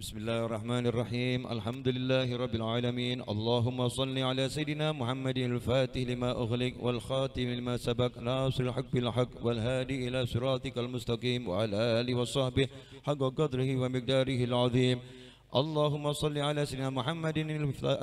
بسم الله الرحمن الرحيم الحمد لله رب العالمين اللهم صل على سيدنا محمد الفاتح لما أغلق والخاتم لما سبق ناصر الحق بالحق والهادي إلى صراطك المستقيم وعلى آله وصحبه حق قدره ومقداره العظيم اللهم صل على سيدنا محمد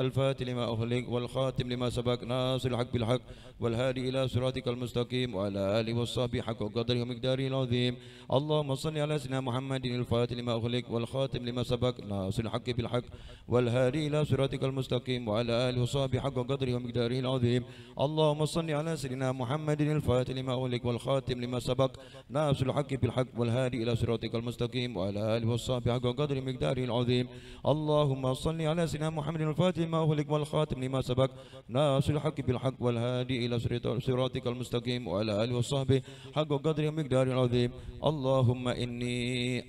الفاتح لما أغلق والخاتم لما سبق ناصر الحق بالحق والهادي إلى صراطك المستقيم وعلى آله وصحبه حق قدره ومقداره العظيم اللهم صل على سيدنا محمد الفاتح لما أغلق والخاتم لما سبق ناصر الحق بالحق والهادي إلى صراطك المستقيم وعلى آله وصحبه حق قدره ومقداره العظيم اللهم صل على سيدنا محمد الفاتح لما أغلق والخاتم لما سبق ناصر الحق بالحق والهادي إلى صراطك المستقيم وعلى آله وصحبه حق قدره ومقداره العظيم اللهم صل على سيدنا محمد الفاتح لما أغلق والخاتم لما سبق ناصر الحق بالحق والهادي إلى صراطك المستقيم وعلى آله وصحبه حق قدره ومقداره العظيم اللهم إني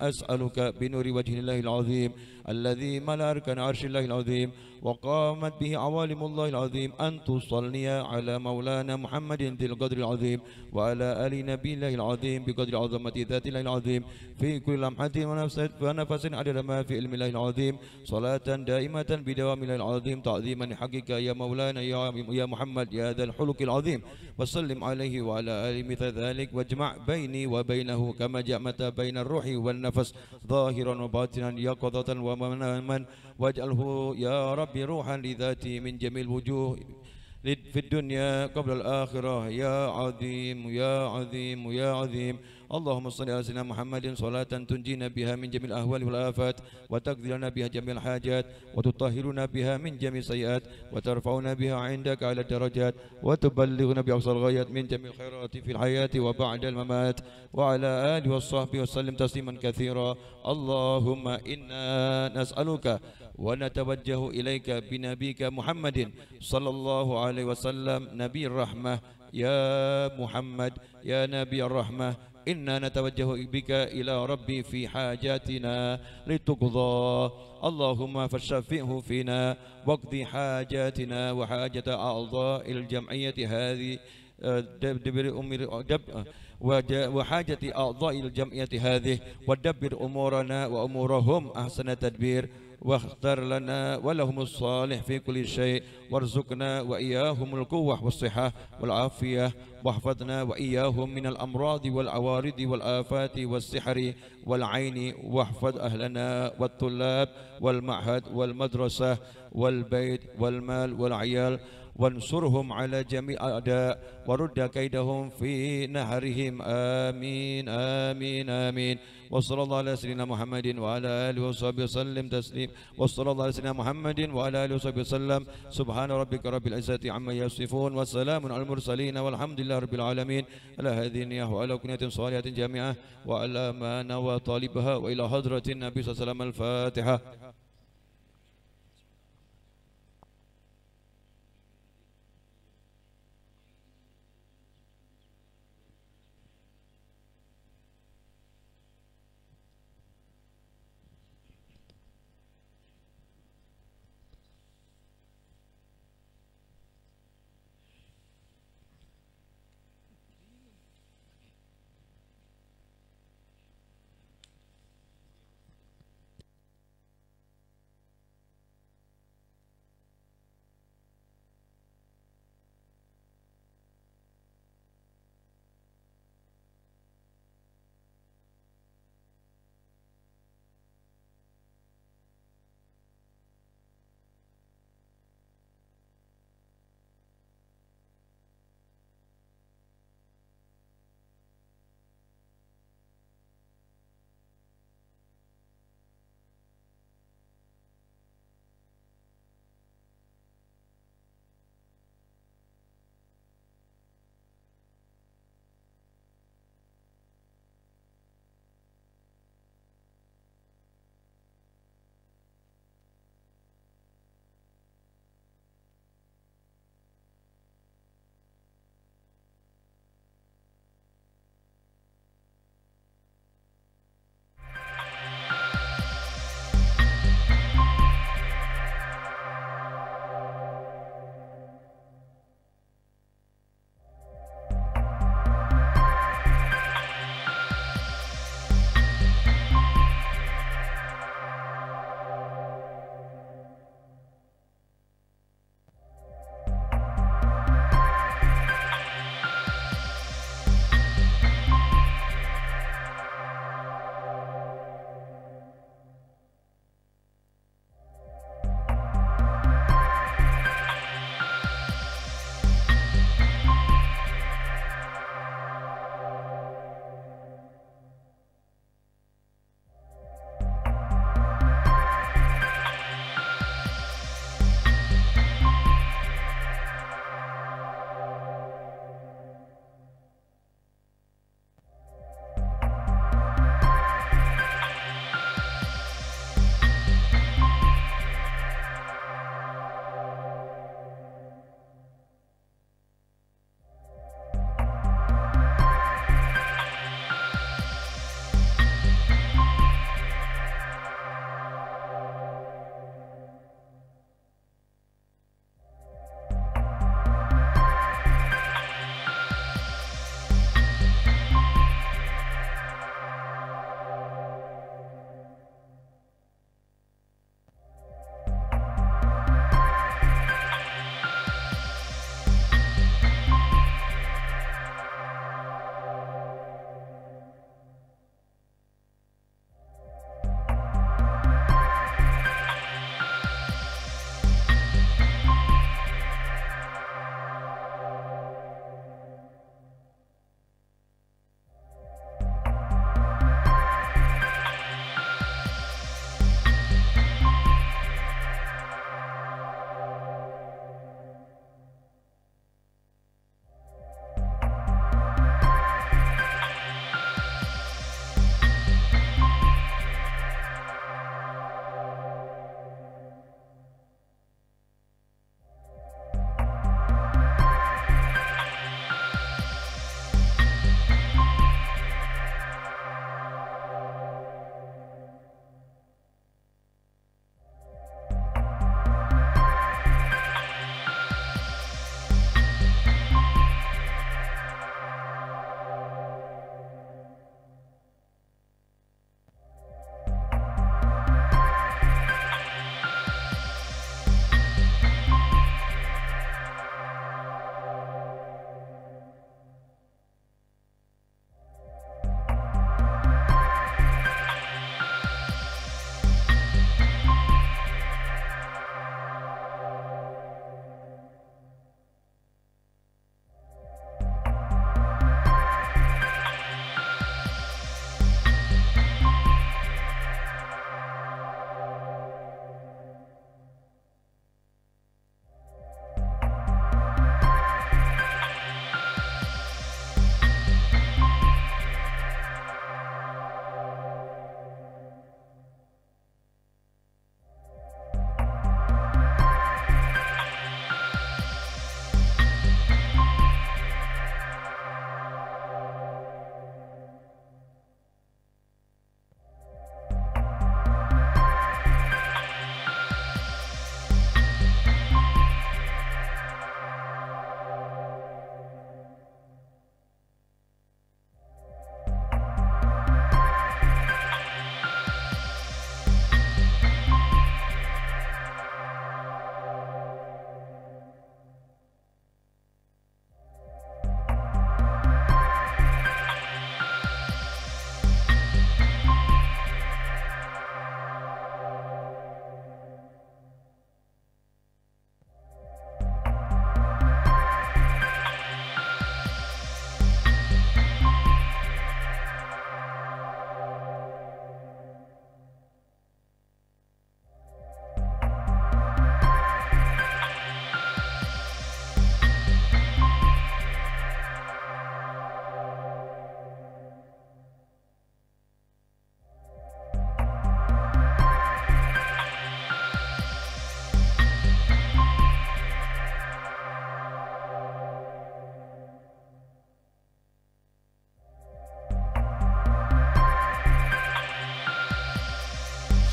أسألك بنور وجه الله العظيم الذي ملأ أركان عرش الله العظيم وقامت به عوالم الله العظيم أن تصلي على مولانا محمد ذي القدر العظيم وعلى آل نبي الله العظيم بقدر عظمة ذات الله العظيم في كل لمحة ونفس عدد ما في علم الله العظيم صلاة دائمة بدوام الله العظيم تعظيما لحقك يا مولانا يا محمد يا ذا الحلق العظيم وسلم عليه وعلى آله مثل ذلك واجمع بيني وبينه كما جمعت بين الروح والنفس ظاهرا وباطنا يقظة ومناما واجعله يا رب روحا لذاتي من جميع الوجوه في الدنيا قبل الآخرة يا عظيم يا عظيم يا عظيم اللهم صل على سيدنا محمد صلاة تنجينا بها من جميع الأهوال والآفات وتقضي لنا بها جميع الحاجات وتطهرنا بها من جميع السيئات وترفعنا بها عندك على الدرجات وتبلغنا بأقصى الغايات من جميع الخيرات في الحياة وبعد الممات وعلى آله وصحبه وسلم تسليما كثيرا اللهم إنا نسألك ونتوجه إليك بنبيك محمد صلى الله عليه وسلم نبي الرحمة يا محمد يا نبي الرحمة إنا نتوجه بك إلى ربي في حاجاتنا لتقضى اللهم فشفئه فينا واقضي حاجاتنا وحاجة أعضاء الجمعية هذه وحاجة أعضاء الجمعية هذه ودبر أمورنا وأمورهم أحسن تدبير واختر لنا ولهم الصالح في كل شيء وارزقنا وإياهم القوة والصحة والعافية واحفظنا وإياهم من الأمراض والعوارض والآفات والسحر والعين واحفظ أهلنا والطلاب والمعهد والمدرسة والبيت والمال والعيال وانصرهم على جميع أعداء ورد كيدهم في نهرهم آمين آمين آمين وصلى الله على سيدنا محمد وعلى آله وصحبه وسلم تسليم وصلى الله على سيدنا محمد وعلى آله وصحبه وسلم سبحان ربك رب العزة عما يصفون وسلام على المرسلين والحمد لله رب العالمين على هذه النية وعلى كنية صالحة جامعة وعلى ما نوى طالبها وإلى حضرة النبي صلى الله عليه وسلم الفاتحة.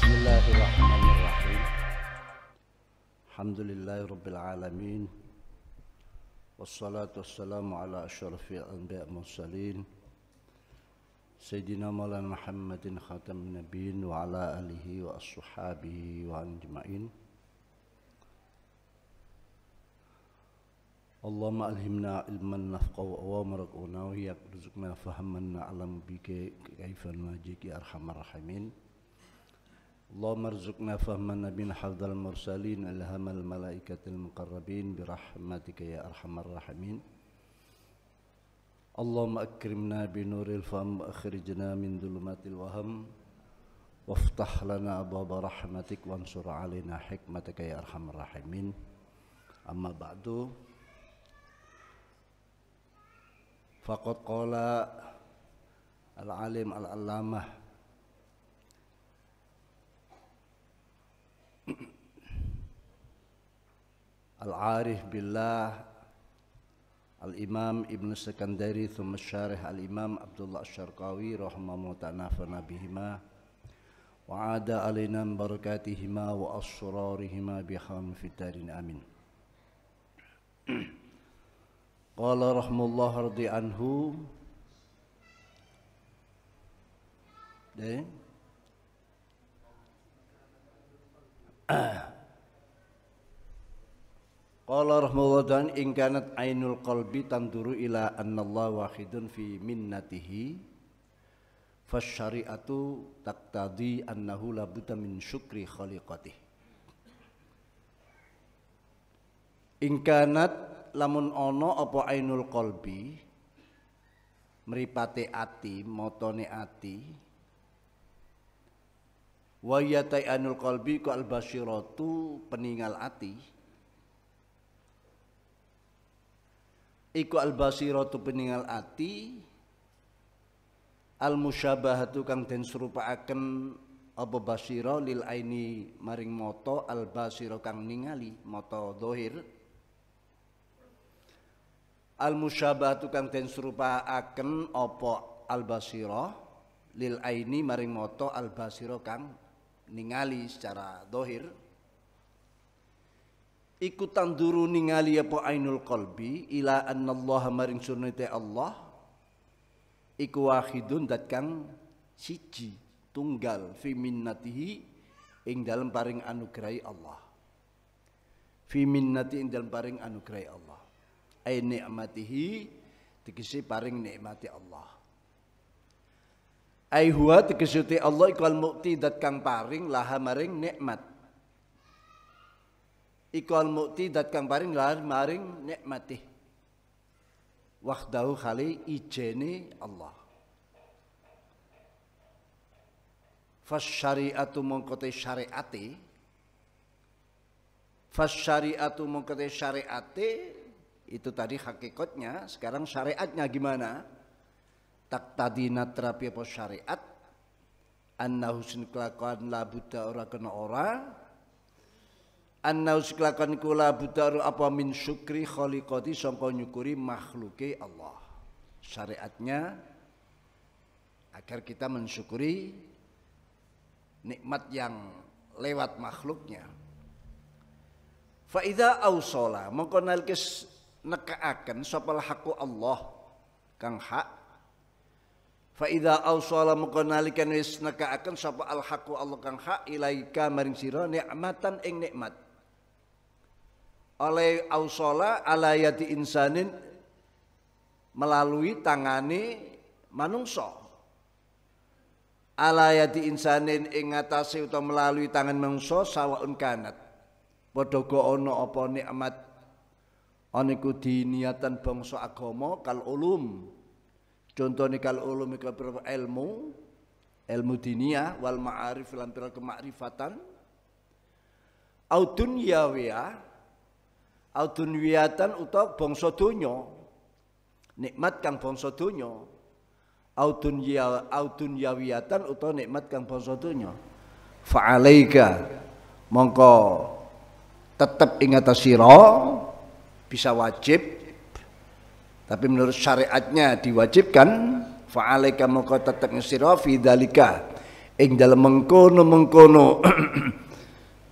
Bismillahirrahmanirrahim. Alhamdulillahirabbil alamin. Wassalatu wassalamu ala asyrafil anbiya'i wal mursalin. Sayyidina Maulana Muhammadin khatamin nabiyyin wa ala alihi wa ashabihi wa ajma'in. Allahumma alhimna ilman nafqahu wa warzuqna wa yarzuqna fahman na'lam bika kaifa najiki arhamar rahimin. Allahumma arzuqna fahman nabiyyin hafdzal mursalin ilhamal malaikatil muqarrabin birahmatika ya arhamar rahimin. Allahumma akrimna binuril fahm wa akhrijna min dhulumatil waham waftah lana abwaaba rahmatik wansur alaina hikmataka ya arhamar rahimin. Amma ba'du. Faqad qala al-alim al-allamah al-arif billah al-imam Ibn Sakandari thumma syarih al-imam Abdullah Asy-Syarqawi rahimahullah ta'ala bihima wa ada alaina barakatihima wa asrarihima biham fitarin amin. Qala rahimahullah radhi anhu Qala rahimahullah dan in kanat ainul qalbi tanduru ila annallaha wahidun fi minnatihi fasyari'atu taqtadi annahu la budda min syukri khaliqatih. In kanat lamun ono apa ainul qalbi mripate ati motone ati wa yatai ainul qalbi ku al basyiratu peninggal ati iku al-basiratu peninggal ati al-musyabahatu kang den serupaaken apa basira lil aini maring mata al-basira kang ningali mata zahir al-musyabahatu kang den serupaaken apa al-basira lil aini maring mata al-basira kang ningali secara zahir iku tanduru ningali apa ainul qalbi ila annallaha maring sunnate Allah iku wahidun dat kang siji tunggal fi minnatihi ing dalem paring anugrahi Allah fi minnati ing dalem paring anugrahi Allah ai nikmatihi tegese paring nikmati Allah ai huwa tegese Allah iku al mu'ti dat kang paring laha maring nikmat ikal mu'ti dat kang paring maring nikmatih wahdahu khali ijene Allah fasyari'atu mongkote syari'ate fasyari'atu mongkote syari'ate itu tadi hakikatnya sekarang syariatnya gimana taktadina terapi apa syariat anna husn kelakuan la buddha ora kena ora anna usiklakan kula budar apa min syukri khaliqati sangka nyukuri makhluke Allah. Syariatnya agar kita mensyukuri nikmat yang lewat makhluknya. Fa idza ausala mongko nalika nekaaken sapa haqqu Allah kang hak. Fa idza ausala mongko nalika wis nekaaken sapa al haqqu Allah kang hak ilaika maring sira nikmatan ing nikmat. Oleh ausola ala yadi insanin melalui tangane manungsa ala yadi insanin ing ngatasi utawa melalui tangan manungsa sawaun kanat padha ana apa nikmat ana iku diniatan bangsa agama kal ulum contone kal ulum iku ilmu diniyah wal ma'arif lan kemakrifatan au dunyawiyah audunwiyatan utawa bangsa donya nikmat kang bangsa donya audunyawiyatan utawa nikmat kang bangsa donya fa'alaika mongko tetep ing atas sira bisa wajib tapi menurut syariatnya diwajibkan fa'alaika mongko tetep ing sira fi dzalika ing dalem mengkono-mengkono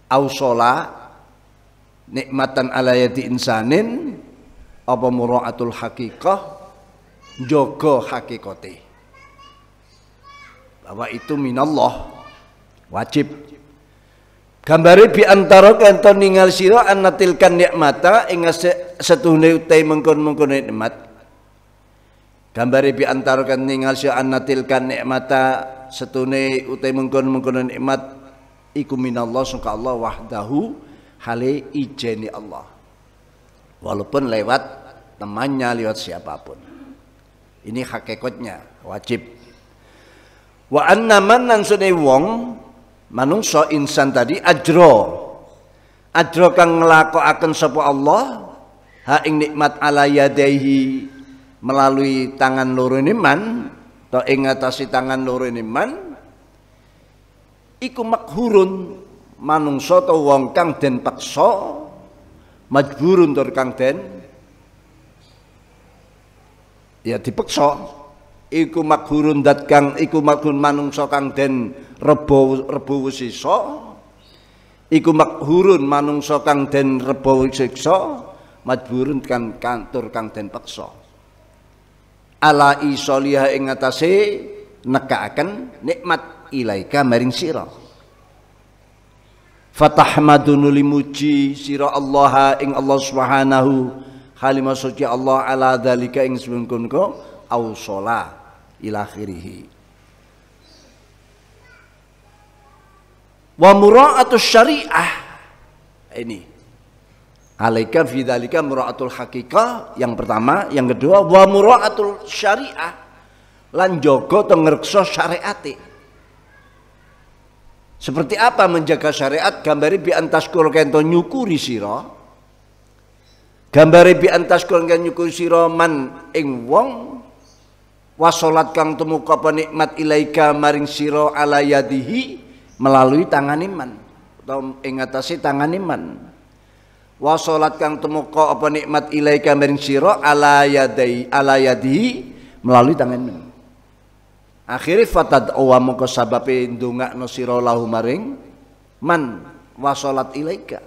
ausola nikmatan ala yadi insanin apa muraatul haqiqah njaga hakikate bahwa itu minallah wajib. Gambare bi antara kanto ningal sira anatilkan nikmata ing setuhune utai mengkon-mengkon nikmat. Gambare bi antara kan ningal sira anatilkan nikmata setune utai mengkon-mengkon nikmat iku minallah sangka Allah wahdahu hale ijeni Allah. Walaupun lewat temannya, lewat siapapun. Ini hakikatnya wajib. Wa anna man nan sunai wong manungsa insan tadi ajro kang nglakokaken sapa Allah ha ing nikmat ala yadaihi melalui tangan loro man atau ing ngatasi tangan loro man iku makhurun manungsa ta wong kang den paksa majburun tur kang den ya dipaksa iku makhurun dat kang iku makhurun manungsa kang den rebo sisa iku makhurun manungsa kang den rebo siksa majburun kan kantur kang den paksa ala isoliha ing atase nekaaken nikmat ilaika maring sira fatahmadun limuji sira Allah ing Allah Subhanahu halimah suci Allah ala dzalika ing sebengkon ausola ila akhirih. Wa mura'atus syariah ini alaika fi dzalika mura'atul haqiqah yang pertama, yang kedua wa mura'atul syariah lan jaga to ngreksa syariate. Seperti apa menjaga syariat? Gambari bi antaskur kento nyukuri sira. Gambari bi antaskur kento nyukuri sira man ing wong wasolat kang tumeka nikmat ilaika maring sira ala yadihi melalui tangan iman atau ing atase tangan iman. Wasolat kang tumeka apa nikmat ilaika maring sira ala yadihi melalui tangan iman. Akhire fatad wa moko sababe ndongakno sira lahu maring man wasolat ilaika.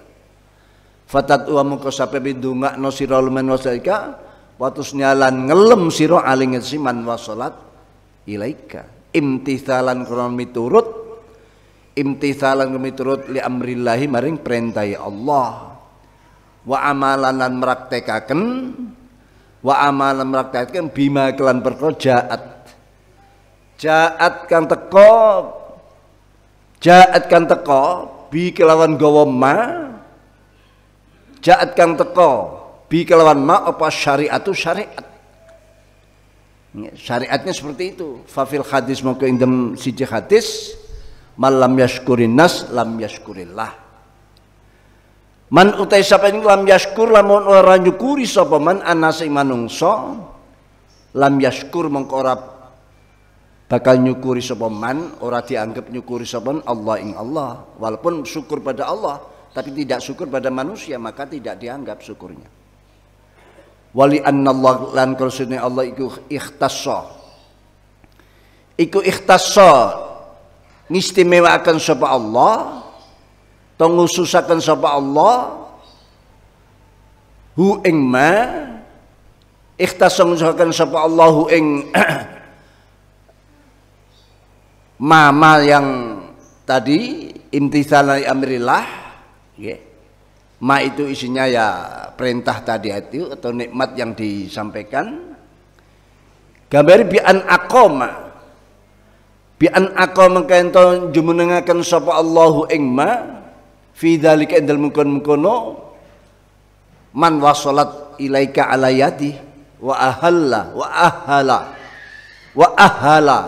Fatad wa moko sababe ndongakno sira lumen wasalika watus nyalan ngelem sira aling siman wasolat ilaika. Imtithalan krono miturut li amrillahi maring perintahe Allah. Wa amalan lan meraktekaken bima kelan perkara jaat kang teko bi kelawan gawa ma jaat kang teko bi kelawan ma apa syariatu syariat. Syariatnya seperti itu. Fafil hadis maka indem siji hadis malam yashkurin nas lam yashkurillah. Man utai sapa ing lam yashkur lamun ora nyukuri sapa man anase manungsa lam yashkur mengko ora bakal nyukuri sapa man, ora dianggap nyukuri sapa Allah ing Allah. Walaupun syukur pada Allah tapi tidak syukur pada manusia maka tidak dianggap syukurnya. Wali annallah lan kursune Allah iku ikhtassa ngistimewakan sapa Allah to ngususaken sapa Allah hu ing ma ikhtassa ngususaken sapa Allah hu ing mama yang tadi imtithalan amrillah yeah. Ma itu isinya ya perintah tadi itu atau nikmat yang disampaikan. Gambar bi an aqama kento jumenengaken sapa Allahu ing ma fi dzalika indal mungkon man wasalat ilaika ala yadi wa ahala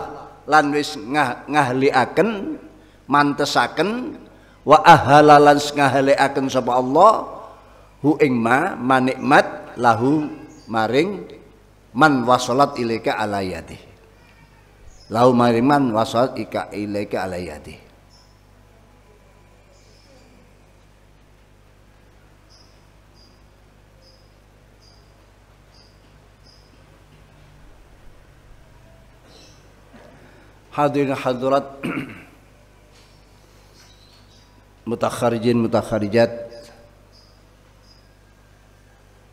lan wis ngahliaken mantesaken wa ahala lan ngahliaken sapa Allah hu ing ma manikmat lahu maring man wasalat ilaika ala yadi lahu maring man wasalat ilaika ala yadi. Hadirin hadirat mutakharijin mutakharijat,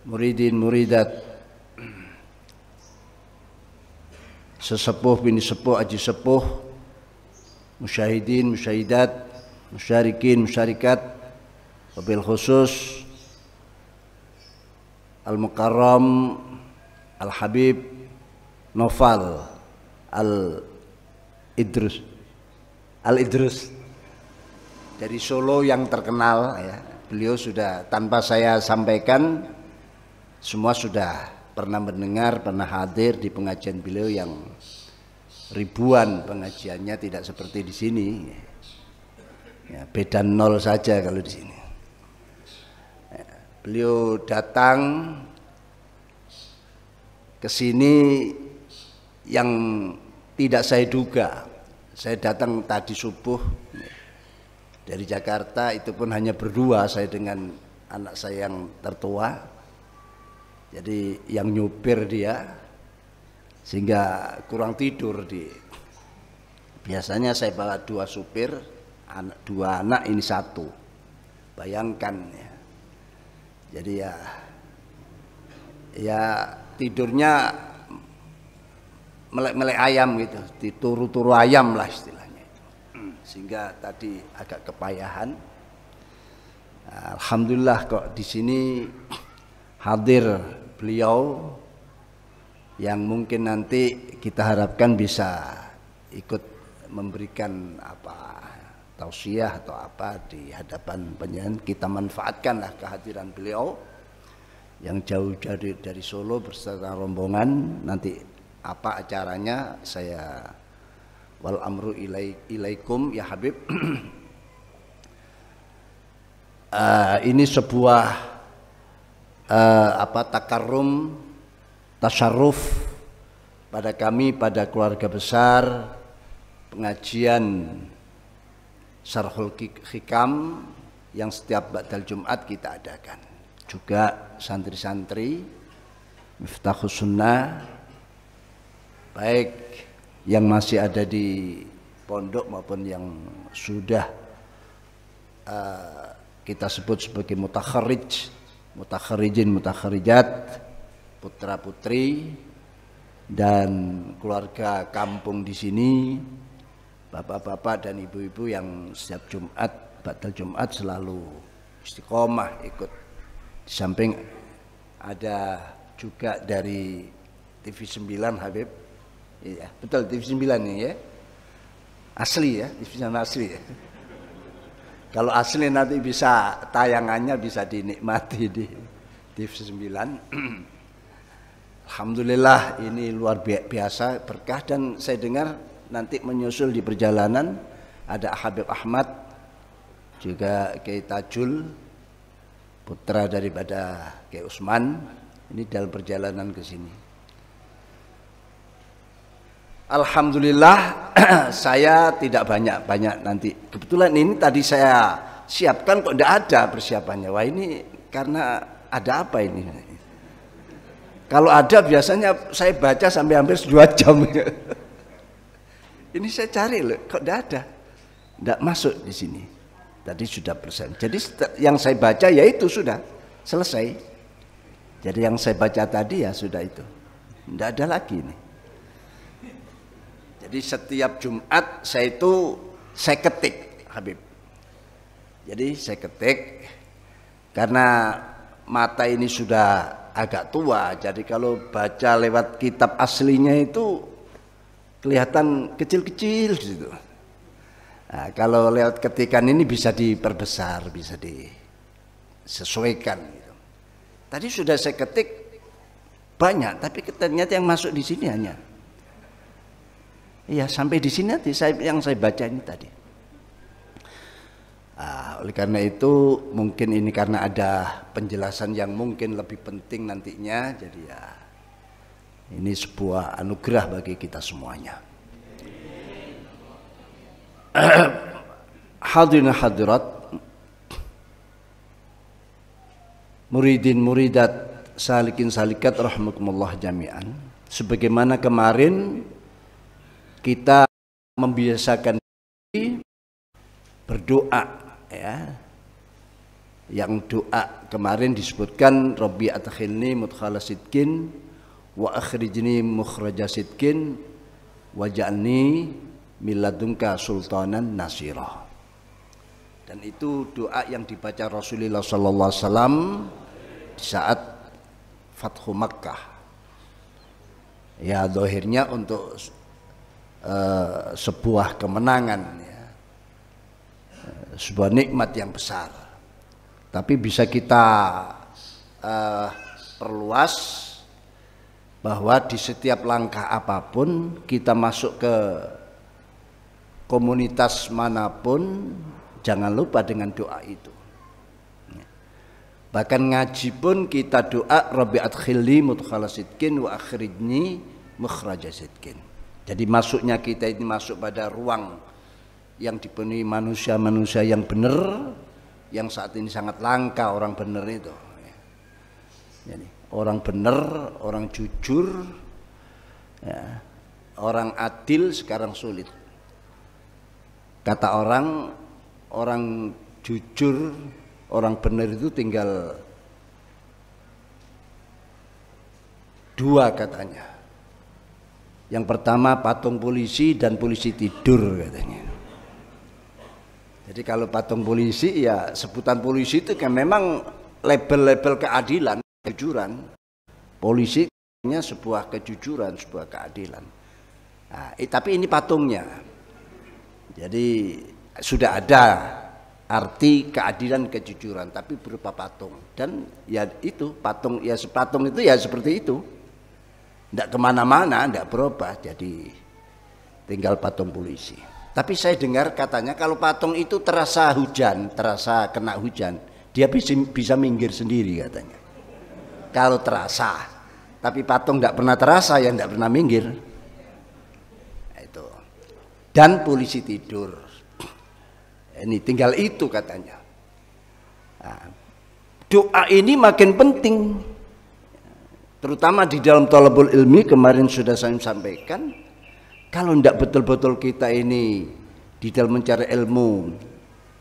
muridin muridat, sesepuh bini sepuh, aji sepuh, musyahidin musyahidat, musyarikin musyarikat, wabil khusus Al-Mukarram Al-Habib Noval Al-Idrus dari Solo yang terkenal ya. Beliau sudah, tanpa saya sampaikan, semua sudah pernah mendengar, pernah hadir di pengajian beliau yang ribuan pengajiannya, tidak seperti di sini ya, beda nol saja kalau di sini. Beliau datang ke sini yang tidak saya duga. Saya datang tadi subuh dari Jakarta, itu pun hanya berdua, saya dengan anak saya yang tertua. Jadi yang nyupir dia, sehingga kurang tidur di. Biasanya saya bawa 2 supir, 2 anak, ini 1. Bayangkan ya. Jadi ya tidurnya melek-melek ayam gitu, dituru-turu ayam lah istilahnya itu. Sehingga tadi agak kepayahan. Alhamdulillah kok di sini hadir beliau yang mungkin nanti kita harapkan bisa ikut memberikan tausiah atau apa di hadapan panjenengan. Kita manfaatkanlah kehadiran beliau yang jauh dari Solo beserta rombongan. Nanti apa acaranya saya wal amru ilaikum ya Habib. Ini sebuah takarrum, tasyarruf pada kami, pada keluarga besar pengajian Syarhul Hikam yang setiap ba'dal Jumat kita adakan. Juga santri-santri Miftahus Sunnah, baik yang masih ada di pondok maupun yang sudah kita sebut sebagai mutakharijin mutakharijat, putra-putri dan keluarga kampung di sini, bapak-bapak dan ibu-ibu yang setiap Jumat, ba'dal Jumat selalu istiqomah ikut. Di samping ada juga dari TV 9 Habib. Iya, betul TV 9 ini ya. Asli ya, TV 9 asli ya. Kalau asli nanti bisa tayangannya bisa dinikmati di TV 9. Alhamdulillah ini luar biasa berkah, dan saya dengar nanti menyusul di perjalanan ada Habib Ahmad, juga Kiai Tajul, putra daripada Kiai Usman, ini dalam perjalanan ke sini. Alhamdulillah saya tidak banyak nanti. Kebetulan ini tadi saya siapkan kok tidak ada persiapannya. Wah, ini karena ada apa ini? Kalau ada biasanya saya baca sampai hampir 2 jam. Ini saya cari loh, kok tidak ada, tidak masuk di sini. Tadi sudah persen. Jadi yang saya baca ya itu sudah selesai. Jadi yang saya baca tadi ya sudah itu, tidak ada lagi nih. Jadi setiap Jumat saya ketik Habib. Jadi saya ketik karena mata ini sudah agak tua. Jadi kalau baca lewat kitab aslinya itu kelihatan kecil-kecil gitu. Nah, kalau lewat ketikan ini bisa diperbesar, bisa disesuaikan gitu. Tadi sudah saya ketik banyak, tapi ternyata yang masuk di sini hanya. Iya, sampai di sini nanti yang saya baca ini tadi. Oleh karena itu mungkin ini karena ada penjelasan yang mungkin lebih penting nantinya, jadi ya ini sebuah anugerah bagi kita semuanya. Hadirin hadirat, muridin muridat, salikin salikat rahimakumullah jami'an. Sebagaimana kemarin kita membiasakan berdoa ya. Yang doa kemarin disebutkan Rabbi adkhilni mudkhala sidqin wa akhrijni mukhraja sidqin waj'alni min ladunka sultanan nasira. Dan itu doa yang dibaca Rasulullah sallallahu alaihi wasallam di saat Fathu Makkah. Ya, zahirnya untuk sebuah kemenangan, ya. Sebuah nikmat yang besar. Tapi bisa kita perluas bahwa di setiap langkah apapun kita masuk ke komunitas manapun, jangan lupa dengan doa itu. Bahkan ngaji pun kita doa Rabbi adkhilni mudkhala sidqin wa akhrijni mukhraja sidqin. Jadi masuknya kita ini masuk pada ruang yang dipenuhi manusia-manusia yang benar, yang saat ini sangat langka orang benar itu. Jadi, orang benar, orang jujur, ya, orang adil sekarang sulit. Kata orang jujur, orang benar itu tinggal 2 katanya. Yang pertama patung polisi dan polisi tidur katanya. Jadi kalau patung polisi, ya sebutan polisi itu kan memang label-label keadilan, kejujuran. Polisi nya sebuah kejujuran, sebuah keadilan. Nah, tapi ini patungnya. Jadi sudah ada arti keadilan, kejujuran, tapi berupa patung. Dan ya itu patung, ya patung itu ya seperti itu. Tidak kemana-mana, tidak berubah. Jadi tinggal patung polisi. Tapi saya dengar katanya kalau patung itu terasa hujan, terasa kena hujan, dia bisa minggir sendiri katanya. Kalau terasa, tapi patung tidak pernah terasa, ya tidak pernah minggir. Itu. Dan polisi tidur. Ini tinggal itu katanya. Nah, doa ini makin penting, terutama di dalam thalabul ilmi. Kemarin sudah saya sampaikan. Kalau tidak betul-betul kita ini di dalam mencari ilmu,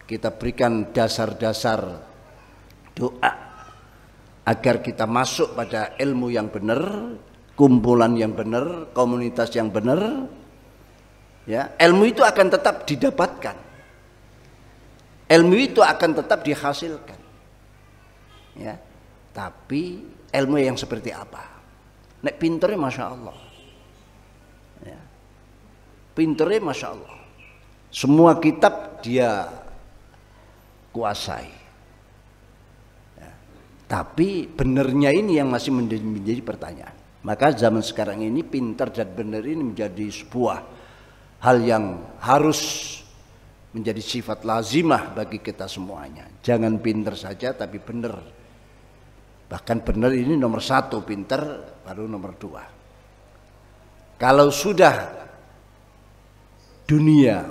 kita berikan dasar-dasar doa agar kita masuk pada ilmu yang benar, kumpulan yang benar, komunitas yang benar, ya, ilmu itu akan tetap didapatkan, ilmu itu akan tetap dihasilkan, ya. Tapi ilmu yang seperti apa? Nek pinternya masya Allah. Pinternya masya Allah, semua kitab dia kuasai, ya. Tapi benernya ini yang masih menjadi pertanyaan. Maka zaman sekarang ini pintar dan benar ini menjadi sebuah hal yang harus menjadi sifat lazimah bagi kita semuanya. Jangan pintar saja tapi benar. Bahkan benar ini nomor 1, pintar baru nomor 2. Kalau sudah dunia,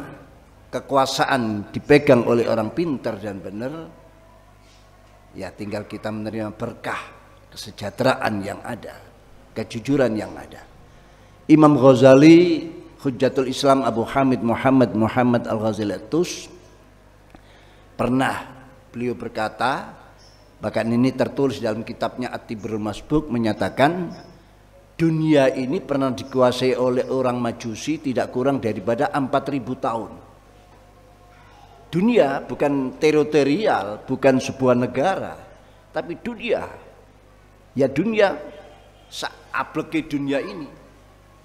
kekuasaan dipegang oleh orang pintar dan benar, ya tinggal kita menerima berkah, kesejahteraan yang ada, kejujuran yang ada. Imam Ghazali, Hujjatul Islam Abu Hamid Muhammad Al-Ghazali At-Tus, pernah beliau berkata, bahkan ini tertulis dalam kitabnya At-Tibrul Masbuk, menyatakan dunia ini pernah dikuasai oleh orang Majusi tidak kurang daripada 4.000 tahun. Dunia bukan teritorial, bukan sebuah negara, tapi dunia. Ya dunia, ableke dunia ini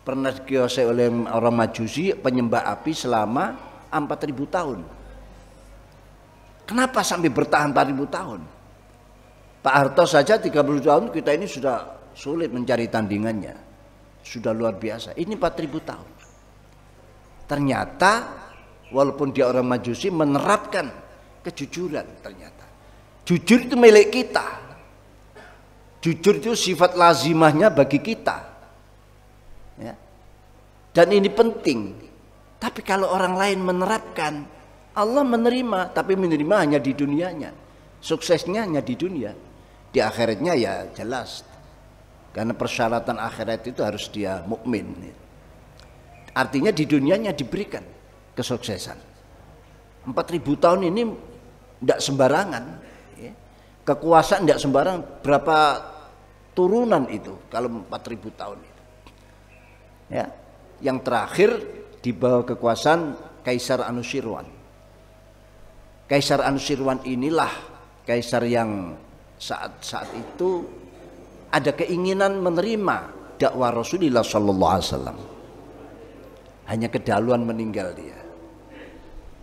pernah dikuasai oleh orang Majusi, penyembah api selama 4.000 tahun. Kenapa sampai bertahan 4.000 tahun? Pak Harto saja 30 tahun, kita ini sudah sulit mencari tandingannya, sudah luar biasa. Ini 4.000 tahun. Ternyata walaupun dia orang Majusi menerapkan kejujuran, ternyata jujur itu milik kita. Jujur itu sifat lazimahnya bagi kita, ya. Dan ini penting. Tapi kalau orang lain menerapkan, Allah menerima, tapi menerima hanya di dunianya, suksesnya hanya di dunia. Di akhiratnya ya jelas. Karena persyaratan akhirat itu harus dia mukmin. Artinya di dunianya diberikan kesuksesan. 4.000 tahun ini tidak sembarangan. Ya. Kekuasaan tidak sembarangan. Berapa turunan itu kalau 4000 tahun itu. Ya. Yang terakhir di bawah kekuasaan Kaisar Anushirwan. Kaisar Anushirwan inilah kaisar yang saat itu ada keinginan menerima dakwah Rasulullah sallallahu alaihi wasallam. Hanya kedahuluan meninggal dia.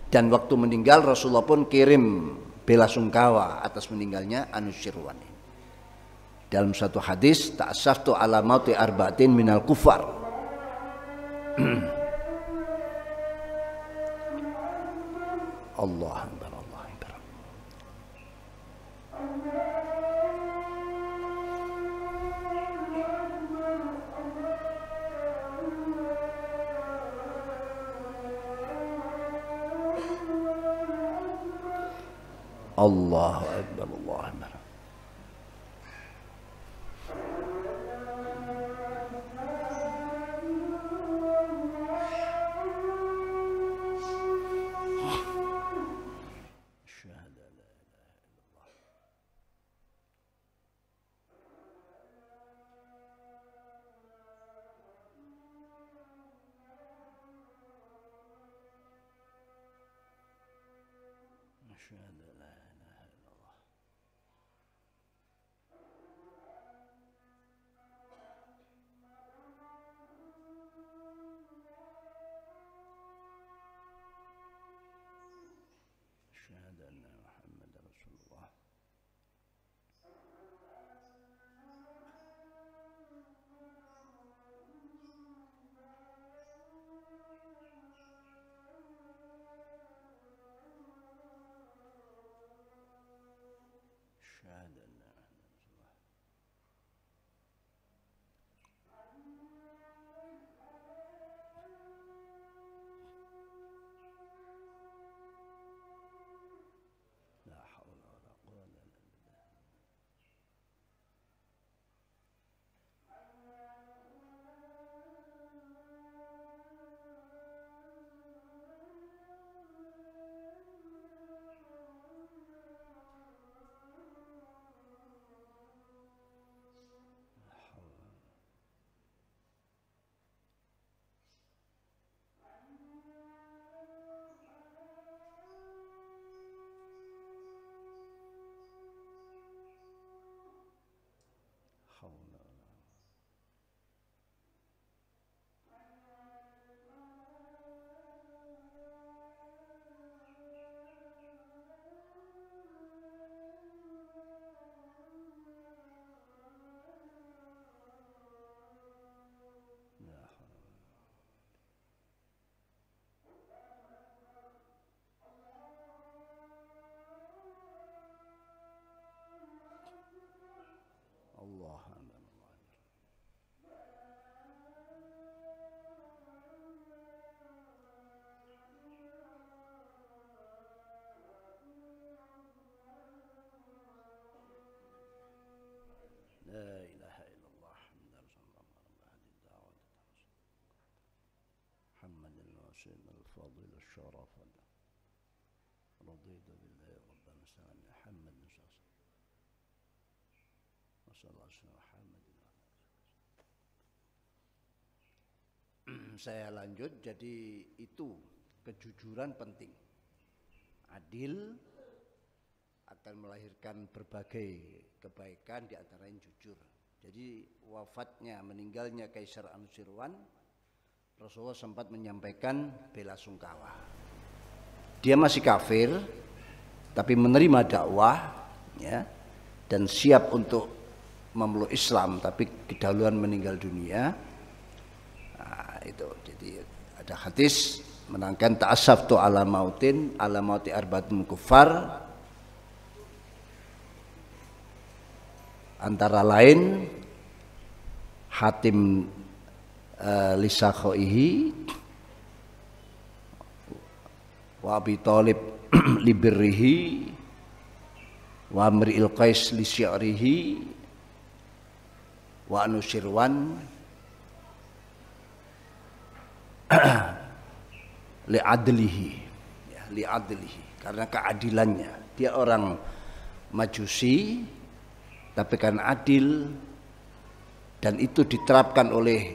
Dan waktu meninggal Rasulullah pun kirim belasungkawa atas meninggalnya Anushirwan. Dalam satu hadis, ta'assaftu ala mauti arba'atin minal kufar. Allah Akbar, Allah Akbar. Allahu Akbar, Allahu Akbar. Allah Akbar. La ilaha illallah Muhammad al-Wasil al-Fadil al-Sharaf raditu billahi rabban sallallahu Muhammad saya lanjut, jadi itu kejujuran penting. Adil akan melahirkan berbagai kebaikan, di antaranya jujur. Jadi wafatnya, meninggalnya Kaisar Anushirwan, Rasulullah sempat menyampaikan belasungkawa. Dia masih kafir, tapi menerima dakwah, ya, dan siap untuk memeluk Islam, tapi kedahuluan meninggal dunia. Nah, itu jadi ada hadis menangkan ta'assaftu ala mautin ala mauti arba'atin kufar, antara lain Hatim lisakhoihi wa Abi Thalib libirrihi wa Amri'il Qais lisyi'rihi wa Anushirwan li'adlihi, ya, li'adlihi. karena keadilannya. Dia orang Majusi tapi kan adil, dan itu diterapkan oleh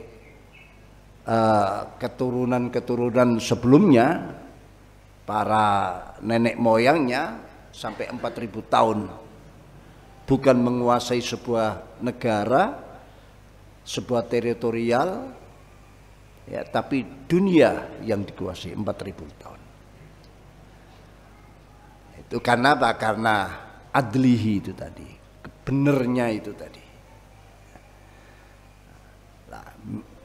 keturunan-keturunan sebelumnya, para nenek moyangnya sampai 4000 tahun. Bukan menguasai sebuah negara, sebuah teritorial, ya, tapi dunia yang dikuasai 4000 tahun. Itu karena apa? Karena adlihi itu tadi, benernya itu tadi. Nah,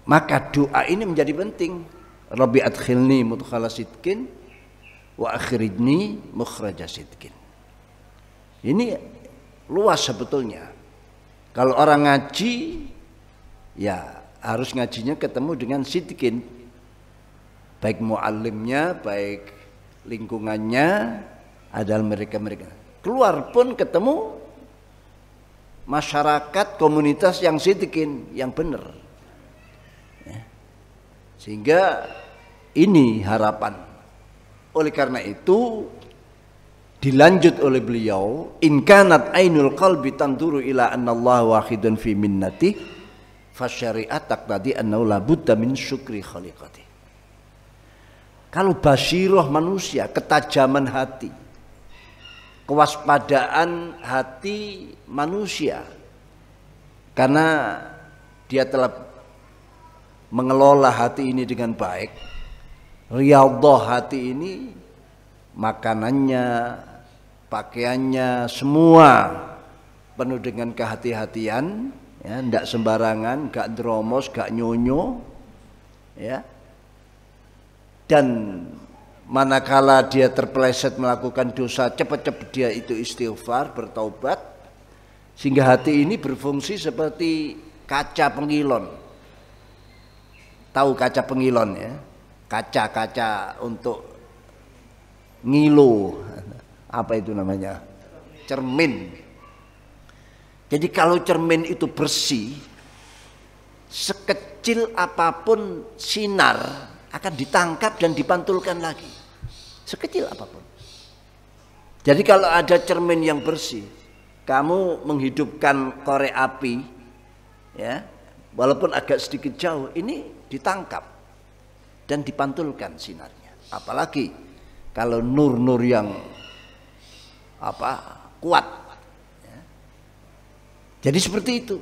maka doa ini menjadi penting. Rabbi adkhilni mudkhala sidqin wa akhrijni mukhraja sidqin. Ini luas sebetulnya. Kalau orang ngaji, ya harus ngajinya ketemu dengan sidqin. Baik muallimnya, baik lingkungannya adalah mereka-mereka. Keluar pun ketemu masyarakat, komunitas yang sidqin, yang benar. Ya. Sehingga ini harapan. Oleh karena itu dilanjut oleh beliau, in kanat ainul qalbi tanduru ila anna Allah wahidun fi minnati fasyari'at taqtadi annahu la budda min syukri khaliqati. Kalau basirah manusia, ketajaman hati, kewaspadaan hati manusia, karena dia telah mengelola hati ini dengan baik, riyadhah hati ini, makanannya, pakaiannya, semua penuh dengan kehati-hatian, ya, tidak sembarangan, gak dromos, gak nyonyo, ya. Dan manakala dia terpeleset melakukan dosa, cepat-cepat dia itu istighfar, bertaubat, sehingga hati ini berfungsi seperti kaca pengilon. Tahu kaca pengilon, ya? Kaca-kaca untuk ngilu, apa itu namanya? Cermin. Jadi kalau cermin itu bersih, sekecil apapun sinar akan ditangkap dan dipantulkan lagi, sekecil apapun. Jadi kalau ada cermin yang bersih, kamu menghidupkan korek api, ya, walaupun agak sedikit jauh, ini ditangkap dan dipantulkan sinarnya. Apalagi kalau nur-nur yang kuat, ya. Jadi seperti itu.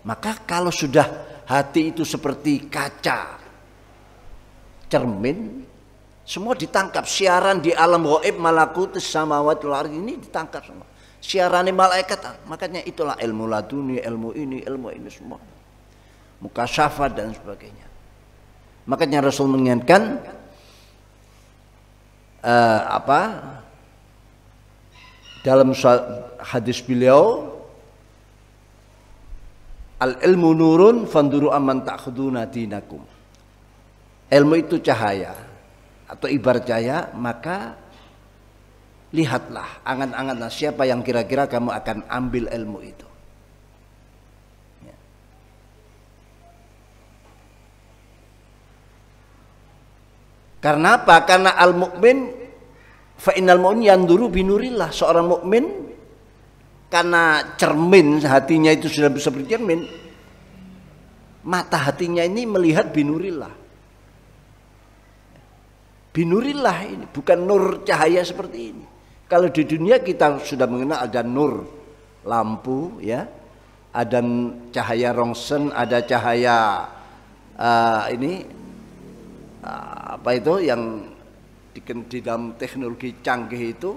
Maka kalau sudah hati itu seperti kaca, cermin, semua ditangkap. Siaran di alam ghaib, malakutus samawati wal ardi, ini ditangkap semua. Siaran malaikat, makanya itulah ilmu laduni, ilmu ini semua, mukasyafat dan sebagainya. Makanya Rasul mengingatkan dalam hadis beliau, al ilmu nurun fanduru amman ta'khuduna dinakum. Ilmu itu cahaya atau ibarat cahaya, maka lihatlah, angan-anganlah siapa yang kira-kira kamu akan ambil ilmu itu. Ya. Karena apa? Karena al-mu'min fa innal mu'min yanduru binurillah. Seorang mukmin karena cermin hatinya itu sudah seperti cermin, mata hatinya ini melihat binurillah. Binurillah ini bukan nur cahaya seperti ini. Kalau di dunia kita sudah mengenal ada nur lampu, ya, ada cahaya rongsen, ada cahaya apa itu yang di dalam teknologi canggih itu,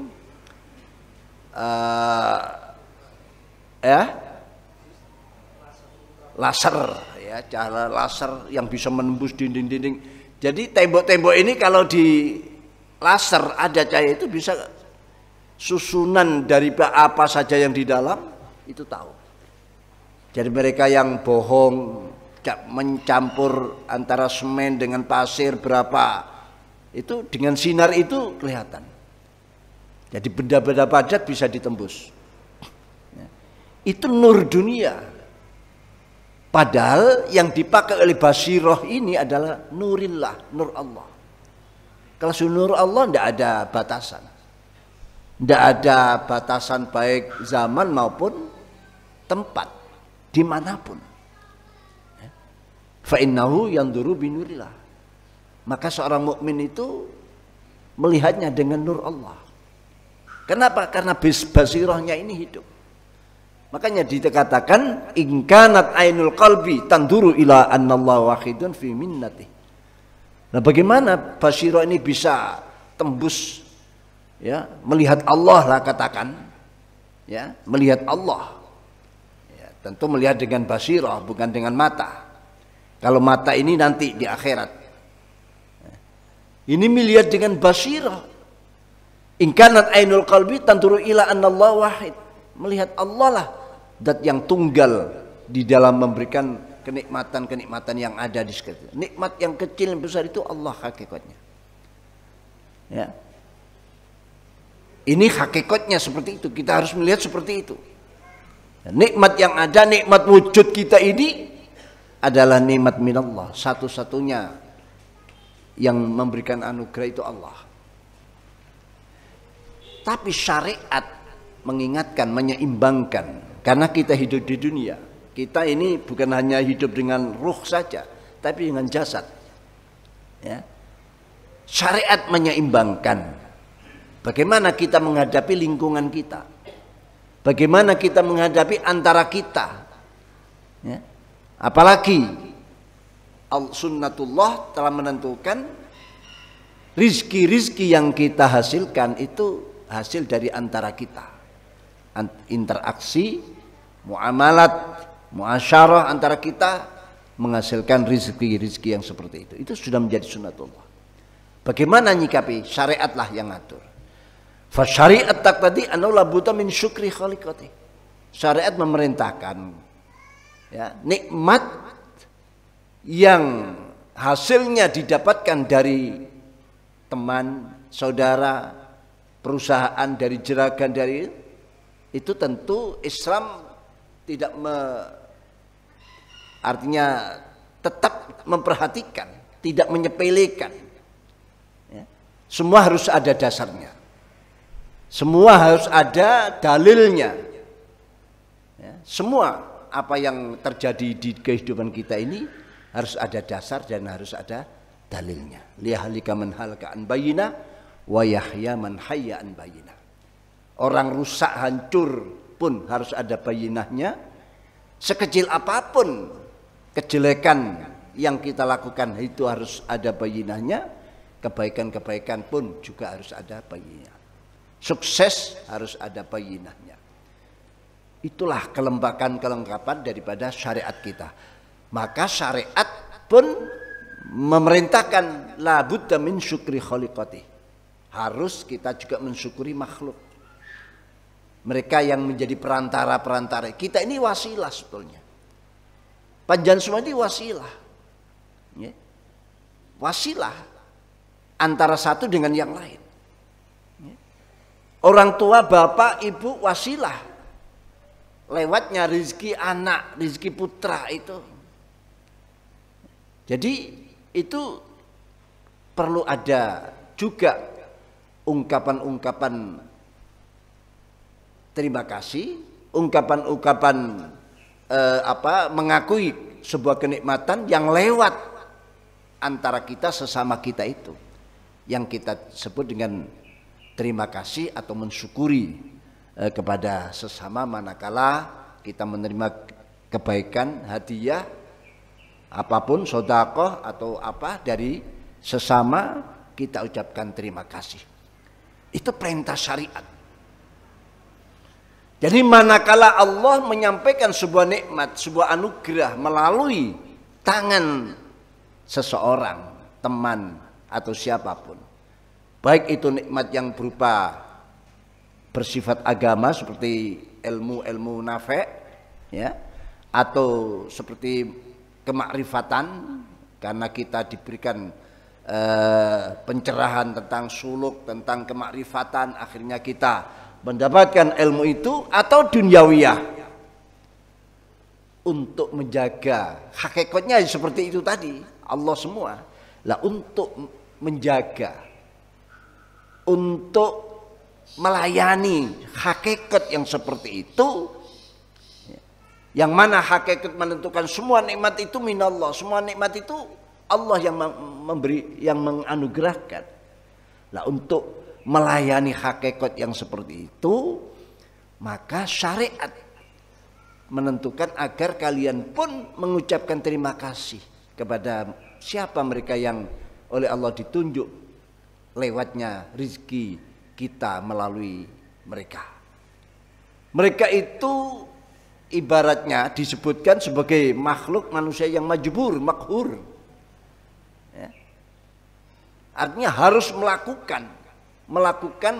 laser, ya, cahaya laser yang bisa menembus dinding-dinding. Jadi tembok-tembok ini kalau di laser ada cahaya itu bisa susunan dari apa saja yang di dalam itu tahu. Jadi mereka yang bohong mencampur antara semen dengan pasir berapa, itu dengan sinar itu kelihatan. Jadi benda-benda padat bisa ditembus. Itu nur dunia. Padahal yang dipakai oleh basirah ini adalah nurillah, nur Allah. Kalau nur Allah tidak ada batasan. Tidak ada batasan baik zaman maupun tempat, dimanapun. Fa innahu yanzuru binurillah. Maka seorang mukmin itu melihatnya dengan nur Allah. Kenapa? Karena basirahnya ini hidup. Makanya dikatakan in kanat ainul qalbi tanduru ila annallaha wahidun fi minnati. Nah, bagaimana basirah ini bisa tembus, ya, melihat Allah lah katakan, ya, melihat Allah. Ya, tentu melihat dengan basirah bukan dengan mata. Kalau mata ini nanti di akhirat. Ini melihat dengan basirah. In kanat ainul qalbi tanduru ila annallaha wahid. Melihat Allah lah zat yang tunggal di dalam memberikan kenikmatan-kenikmatan yang ada di sekitar. Nikmat yang kecil yang besar itu Allah hakikatnya. Ya. Ini hakikatnya seperti itu. Kita harus melihat seperti itu. Nikmat yang ada, nikmat wujud kita ini adalah nikmat minallah. Satu-satunya yang memberikan anugerah itu Allah. Tapi syariat mengingatkan, menyeimbangkan. Karena kita hidup di dunia, kita ini bukan hanya hidup dengan ruh saja, tapi dengan jasad. Ya. Syariat menyeimbangkan. Bagaimana kita menghadapi lingkungan kita, bagaimana kita menghadapi antara kita. Ya. Apalagi sunnatullah telah menentukan rizki-rizki yang kita hasilkan itu hasil dari antara kita. Interaksi, muamalat, muasyarah antara kita menghasilkan rizki-rizki yang seperti itu. Itu sudah menjadi sunnatullah. Bagaimana nyikapi? Syariatlah yang ngatur. Fa syariat taqtadi annahu la budda min syukri khaliqati. Syariat memerintahkan, ya, nikmat yang hasilnya didapatkan dari teman, saudara, perusahaan, dari jeragan, dari itu tentu Islam tidak artinya tetap memperhatikan, tidak menyepelekan. Ya. Semua harus ada dasarnya, semua harus ada dalilnya. Ya. Semua apa yang terjadi di kehidupan kita ini harus ada dasar dan harus ada dalilnya. Liyahlika man halaka an bayyinah wa yahya man hayya an bayyinah. Orang rusak hancur pun harus ada bayinahnya. Sekecil apapun kejelekan yang kita lakukan itu harus ada bayinahnya. Kebaikan-kebaikan pun juga harus ada bayinah. Sukses harus ada bayinahnya. Itulah kelengkapan daripada syariat kita. Maka syariat pun memerintahkan la budda min syukri khaliqati. Harus kita juga mensyukuri makhluk. Mereka yang menjadi perantara-perantara. Kita ini wasilah sebetulnya. Panjenengan semua ini wasilah. Ya. Wasilah antara satu dengan yang lain. Ya. Orang tua, bapak, ibu wasilah. Lewatnya rezeki anak, rezeki putra itu. Jadi itu perlu ada juga ungkapan-ungkapan terima kasih, ungkapan-ungkapan mengakui sebuah kenikmatan yang lewat antara kita sesama kita itu, yang kita sebut dengan terima kasih atau mensyukuri kepada sesama manakala kita menerima kebaikan, hadiah, apapun, sedekah atau apa dari sesama, kita ucapkan terima kasih. Itu perintah syariat. Jadi manakala Allah menyampaikan sebuah nikmat, sebuah anugerah melalui tangan seseorang, teman atau siapapun, baik itu nikmat yang berupa bersifat agama seperti ilmu-ilmu nafi', ya, atau seperti kemakrifatan karena kita diberikan pencerahan tentang suluk, tentang kemakrifatan, akhirnya kita mendapatkan ilmu itu, atau duniawiyah untuk menjaga hakikatnya seperti itu tadi, Allah semua lah, untuk menjaga, untuk melayani hakikat yang seperti itu, yang mana hakikat menentukan semua nikmat itu minallah, semua nikmat itu Allah yang memberi, yang menganugerahkan. Nah, untuk melayani hakikat yang seperti itu, maka syariat menentukan agar kalian pun mengucapkan terima kasih kepada siapa mereka yang oleh Allah ditunjuk lewatnya rizki kita melalui mereka. Mereka itu ibaratnya disebutkan sebagai makhluk manusia yang majbur, makhur. Ya. Artinya harus melakukan,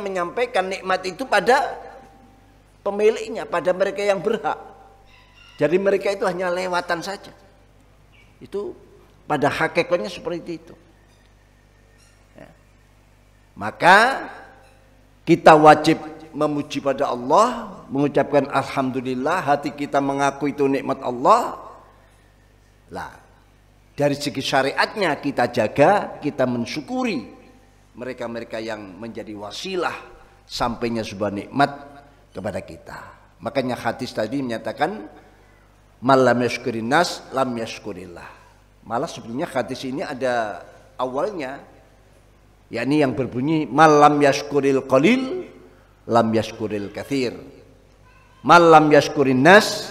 menyampaikan nikmat itu pada pemiliknya, pada mereka yang berhak. Jadi mereka itu hanya lewatan saja. Itu pada hakikatnya seperti itu. Ya. Maka kita wajib memuji pada Allah, mengucapkan alhamdulillah, hati kita mengaku itu nikmat Allah. Lah, dari segi syariatnya kita jaga, kita mensyukuri mereka-mereka yang menjadi wasilah sampainya sebuah nikmat kepada kita. Makanya hadis tadi menyatakan malam yashkurin nas lam yashkurillah. Malah sebetulnya hadis ini ada awalnya, yakni yang berbunyi malam yashkuril qalil lam yashkuril katsir. Malam yashkurin nas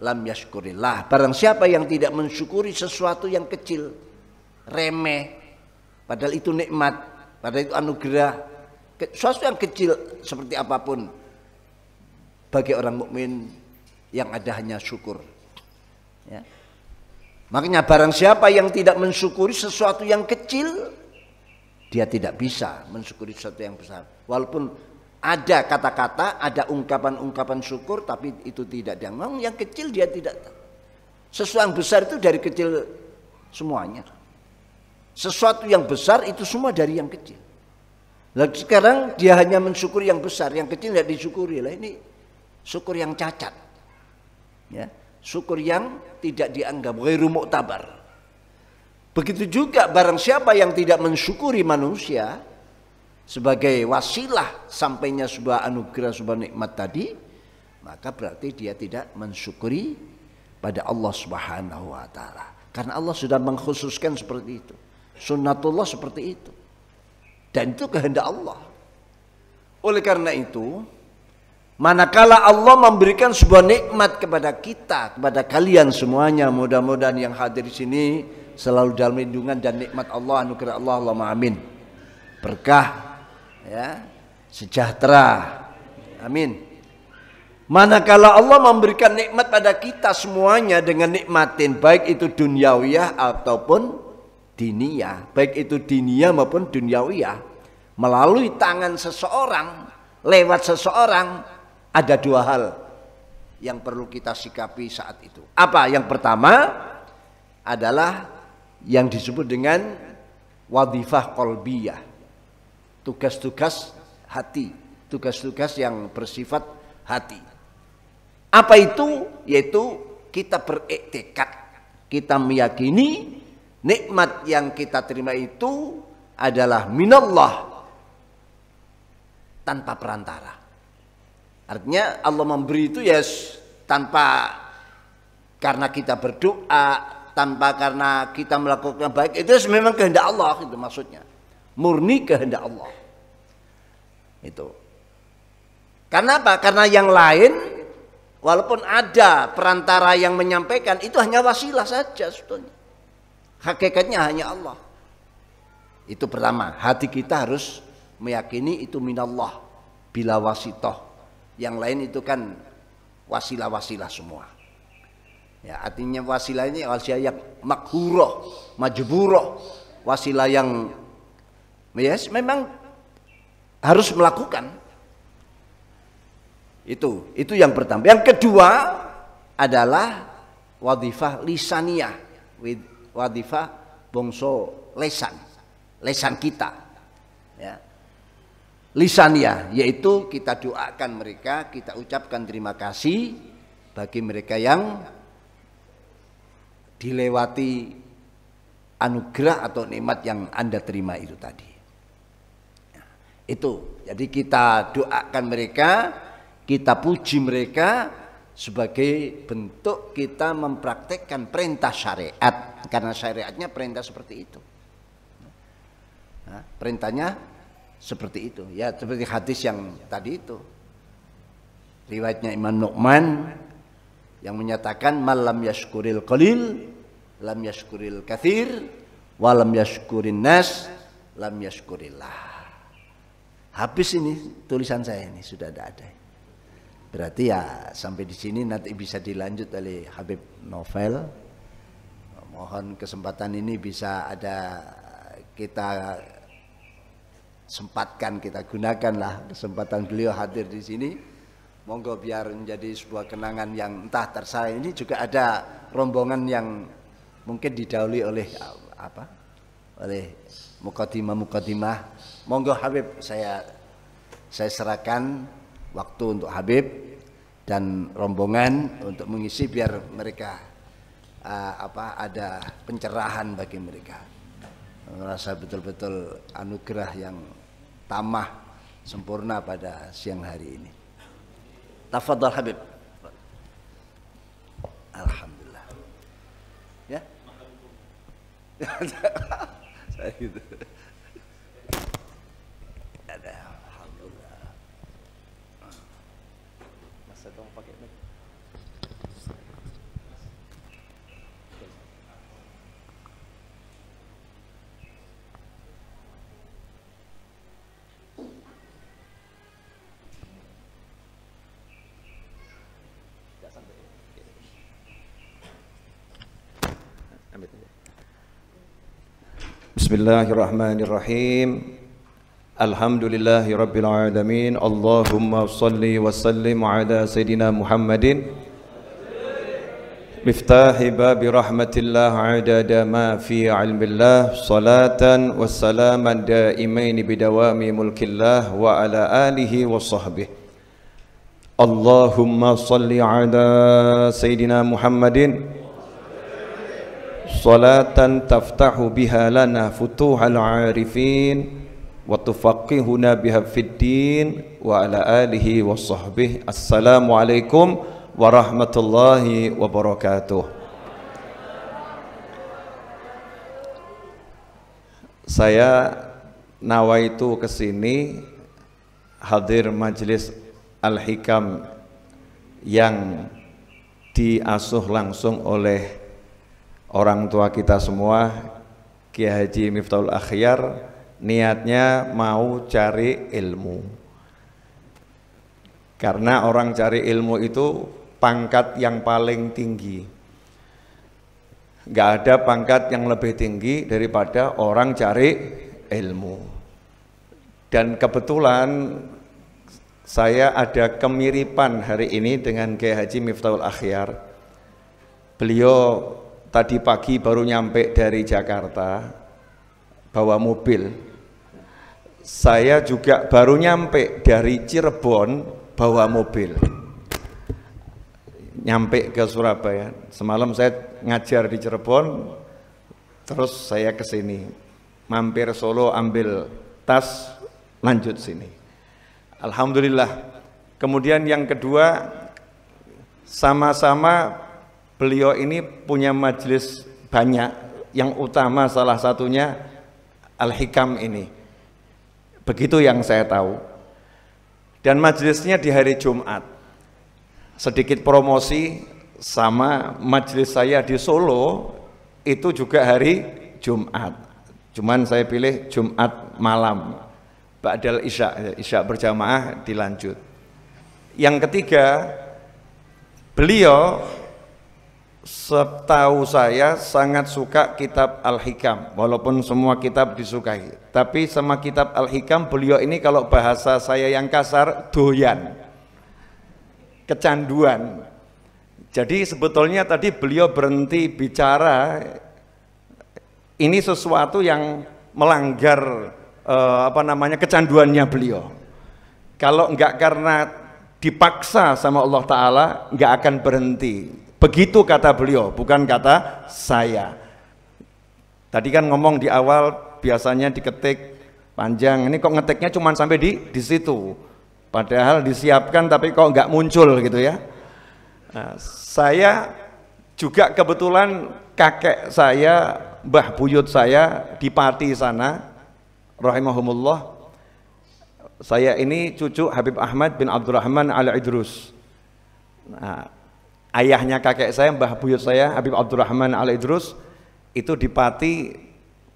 lam yashkurillah. Barang siapa yang tidak mensyukuri sesuatu yang kecil, remeh, padahal itu nikmat, padahal itu anugerah, sesuatu yang kecil seperti apapun, bagi orang mukmin yang ada hanya syukur. Ya. Makanya barang siapa yang tidak mensyukuri sesuatu yang kecil, dia tidak bisa mensyukuri sesuatu yang besar. Walaupun ada kata-kata, ada ungkapan-ungkapan syukur, tapi itu tidak dianggap. Yang kecil dia tidak. Sesuatu yang besar itu dari kecil semuanya. Sesuatu yang besar itu semua dari yang kecil. Lalu sekarang dia hanya mensyukuri yang besar, yang kecil tidak disyukuri. Lah ini syukur yang cacat, ya, syukur yang tidak dianggap ghairu mu'tabar. Begitu juga barang siapa yang tidak mensyukuri manusia sebagai wasilah sampainya sebuah anugerah, sebuah nikmat tadi, maka berarti dia tidak mensyukuri pada Allah Subhanahu wa taala. Karena Allah sudah mengkhususkan seperti itu. Sunnatullah seperti itu. Dan itu kehendak Allah. Oleh karena itu, manakala Allah memberikan sebuah nikmat kepada kita, kepada kalian semuanya, mudah-mudahan yang hadir di sini selalu dalam lindungan dan nikmat Allah, anugerah Allah, Allahumma amin. Berkah, ya, sejahtera, amin. Manakala Allah memberikan nikmat pada kita semuanya dengan nikmatin, baik itu dunyawiyah ataupun diniyah, baik itu diniyah maupun dunyawiyah, melalui tangan seseorang, lewat seseorang, ada dua hal yang perlu kita sikapi saat itu. Apa? Yang pertama adalah yang disebut dengan wadhifah qalbiyah, tugas-tugas hati, tugas-tugas yang bersifat hati. Apa itu? Yaitu kita beriktikad, kita meyakini nikmat yang kita terima itu adalah minallah tanpa perantara. Artinya Allah memberi itu ya tanpa karena kita berdoa, tanpa karena kita melakukan baik, itu memang kehendak Allah, itu maksudnya. Murni kehendak Allah. Itu. Karena apa? Karena yang lain walaupun ada perantara yang menyampaikan, itu hanya wasilah saja sebetulnya. Hakikatnya hanya Allah. Itu pertama, hati kita harus meyakini itu minallah bila wasitoh. Yang lain itu kan wasilah-wasilah semua. Ya, artinya wasilah ini wasilah yang makhuroh, majburoh, wasilah yang yes, memang harus melakukan. Itu yang pertama. Yang kedua adalah wadhifah lisaniyah, wadhifah bongso lesan kita. Ya. Lisaniyah, yaitu kita doakan mereka, kita ucapkan terima kasih bagi mereka yang dilewati anugerah atau nikmat yang Anda terima itu tadi. Itu Jadi kita doakan mereka, kita puji mereka sebagai bentuk kita mempraktekkan perintah syariat, karena syariatnya perintah seperti itu. Nah, perintahnya seperti itu, ya seperti hadis yang tadi itu, riwayatnya Imam Nu'man yang menyatakan malam yashkuril qalil lam yashkuril kathir walam yashkurin nas lam yashkurillah. Habis ini tulisan saya ini sudah ada. Berarti ya sampai di sini nanti bisa dilanjut oleh Habib Novel. Mohon kesempatan ini bisa ada kita sempatkan, kita gunakanlah kesempatan beliau hadir di sini. Monggo biar menjadi sebuah kenangan yang entah tersalah. Ini juga ada rombongan yang mungkin didahului oleh oleh mukadimah. Monggo Habib, saya serahkan waktu untuk Habib dan rombongan untuk mengisi biar mereka ada pencerahan bagi mereka. Merasa betul-betul anugerah yang tamah sempurna pada siang hari ini. Tafadhal Habib. Alhamdulillah. Ya. Saya gitu. Ada, alhamdulillah. Masa dong pakai mic. Bismillahirrahmanirrahim. Alhamdulillahi rabbil alamin. Allahumma salli wa sallim ala sayyidina Muhammadin miftahi babi rahmatillah adada ma fi ilmillah, salatan wa salaman daimaini bidawami mulkillah wa ala alihi wa sahbihi. Allahumma salli ala sayyidina Muhammadin salatan taftahu biha lana futuhal arifin wa tufaqihuna biha fid din wa ala alihi wa sahbihi. Assalamualaikum warahmatullahi wabarakatuh. Saya nawaitu kesini hadir majelis Al-Hikam yang diasuh langsung oleh orang tua kita semua, Kiai Haji Miftahul Akhyar, niatnya mau cari ilmu. Karena orang cari ilmu itu pangkat yang paling tinggi. Nggak ada pangkat yang lebih tinggi daripada orang cari ilmu. Dan kebetulan saya ada kemiripan hari ini dengan Kiai Haji Miftahul Akhyar. Beliau tadi pagi baru nyampe dari Jakarta bawa mobil. Saya juga baru nyampe dari Cirebon bawa mobil. Nyampe ke Surabaya. Semalam saya ngajar di Cirebon, terus saya ke sini. Mampir Solo ambil tas, lanjut sini. Alhamdulillah. Kemudian yang kedua, sama-sama beliau ini punya majelis banyak, yang utama salah satunya Al-Hikam ini. Begitu yang saya tahu. Dan majelisnya di hari Jumat. Sedikit promosi, sama majelis saya di Solo itu juga hari Jumat. Cuman saya pilih Jumat malam, ba'dal isya berjamaah dilanjut. Yang ketiga, beliau setahu saya sangat suka kitab Al-Hikam, walaupun semua kitab disukai, tapi sama kitab Al-Hikam beliau ini kalau bahasa saya yang kasar, doyan, kecanduan. Jadi sebetulnya tadi beliau berhenti bicara, ini sesuatu yang melanggar kecanduannya beliau. Kalau enggak karena dipaksa sama Allah Ta'ala, enggak akan berhenti. Begitu kata beliau, bukan kata saya. Tadi kan ngomong di awal biasanya diketik panjang. Ini kok ngetiknya cuma sampai di situ. Padahal disiapkan tapi kok nggak muncul gitu ya. Nah, saya juga kebetulan kakek saya, mbah buyut saya di Pati sana, rahimahumullah. Saya ini cucu Habib Ahmad bin Abdurrahman Al-Idrus. Nah, ayahnya kakek saya, mbah buyut saya, Habib Abdurrahman Al-Idrus, itu di Pati.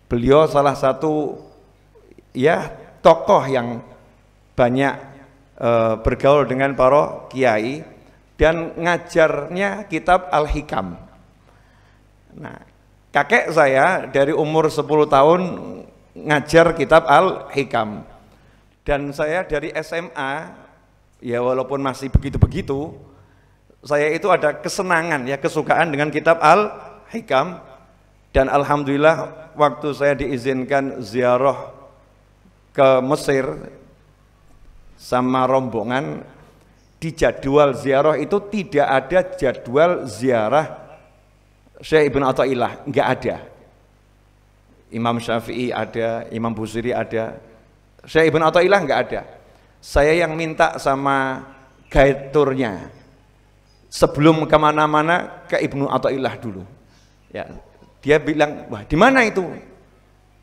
Beliau salah satu ya tokoh yang banyak bergaul dengan para kiai dan ngajarnya kitab Al-Hikam. Nah, kakek saya dari umur 10 tahun ngajar kitab Al-Hikam. Dan saya dari SMA, ya walaupun masih begitu-begitu, saya itu ada kesenangan ya, kesukaan dengan kitab Al-Hikam. Dan alhamdulillah waktu saya diizinkan ziarah ke Mesir sama rombongan, di jadwal ziarah itu tidak ada jadwal ziarah Syekh Ibn Athaillah, enggak ada. Imam Syafi'i ada, Imam Busiri ada, Syekh Ibn Athaillah enggak ada. Saya yang minta sama guide tournya, sebelum kemana-mana ke Ibnu Athaillah dulu. Ya, dia bilang, wah di mana itu?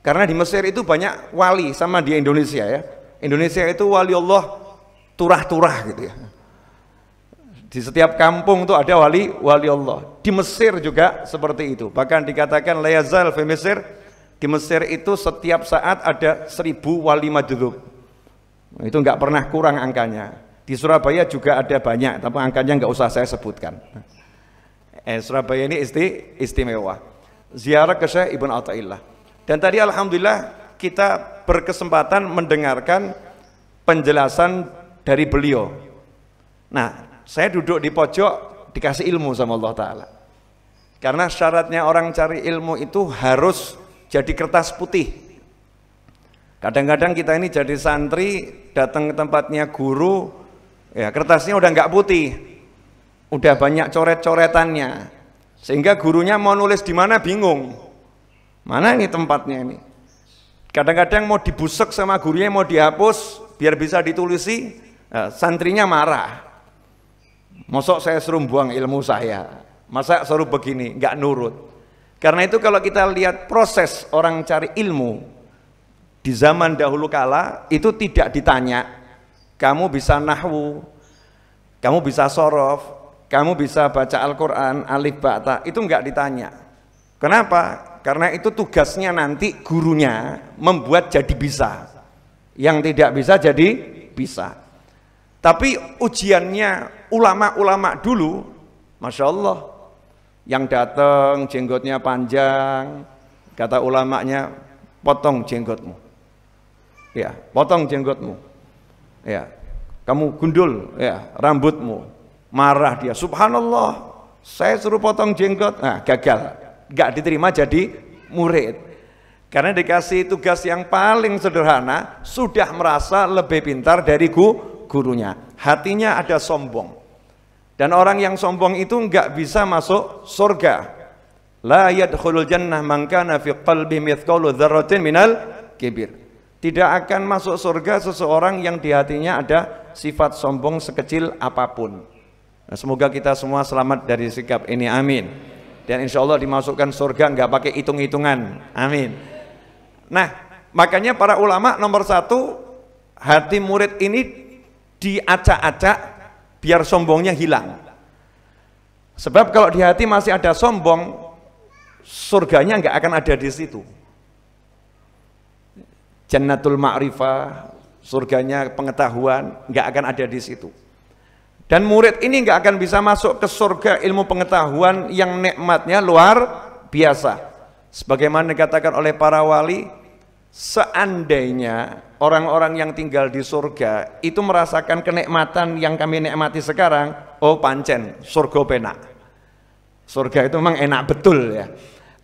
Karena di Mesir itu banyak wali sama di Indonesia ya. Indonesia itu wali Allah turah-turah gitu ya. Di setiap kampung itu ada wali Allah. Di Mesir juga seperti itu. Bahkan dikatakan la yazal fi Mesir, di Mesir itu setiap saat ada 1000 wali majdzub. Itu enggak pernah kurang angkanya. Di Surabaya juga ada banyak, tapi angkanya enggak usah saya sebutkan. Surabaya ini istimewa. Ziarah ke Syekh Ibn Athaillah. Dan tadi alhamdulillah kita berkesempatan mendengarkan penjelasan dari beliau. Nah, saya duduk di pojok dikasih ilmu sama Allah Ta'ala. Karena syaratnya orang cari ilmu itu harus jadi kertas putih. Kadang-kadang kita ini jadi santri, datang ke tempatnya guru, ya kertasnya udah nggak putih, udah banyak coret-coretannya, sehingga gurunya mau nulis di mana bingung, mana ini tempatnya ini. Kadang-kadang mau dibusek sama gurunya, mau dihapus biar bisa ditulisi, santrinya marah. Mosok saya suruh buang ilmu saya, masa suruh begini, nggak nurut. Karena itu kalau kita lihat proses orang cari ilmu di zaman dahulu kala, itu tidak ditanya, kamu bisa nahwu, kamu bisa sorof, kamu bisa baca Al-Quran, alif bata, itu nggak ditanya. Kenapa? Karena itu tugasnya nanti gurunya membuat jadi bisa, yang tidak bisa jadi bisa. Tapi ujiannya ulama-ulama dulu, Masya Allah, yang datang jenggotnya panjang, kata ulamanya, potong jenggotmu, ya, potong jenggotmu, ya, kamu gundul, ya, rambutmu. Marah dia, subhanallah, saya suruh potong jenggot, nah gagal, nggak diterima jadi murid. Karena dikasih tugas yang paling sederhana, sudah merasa lebih pintar dari gurunya. Hatinya ada sombong. Dan orang yang sombong itu nggak bisa masuk surga. La yadkhulul jannah man kana fi qalbi mithqalu dzarratin minal kibir. Tidak akan masuk surga seseorang yang di hatinya ada sifat sombong sekecil apapun. Nah, semoga kita semua selamat dari sikap ini, amin. Dan insya Allah dimasukkan surga nggak pakai hitung-hitungan, amin. Nah, makanya para ulama nomor 1, hati murid ini diacak-acak biar sombongnya hilang. Sebab kalau di hati masih ada sombong, surganya nggak akan ada di situ. Jannatul Ma'rifah, surganya pengetahuan, nggak akan ada di situ. Dan murid ini nggak akan bisa masuk ke surga ilmu pengetahuan yang nikmatnya luar biasa. Sebagaimana dikatakan oleh para wali, seandainya orang-orang yang tinggal di surga itu merasakan kenikmatan yang kami nikmati sekarang, oh pancen surga penak. Surga itu memang enak betul ya.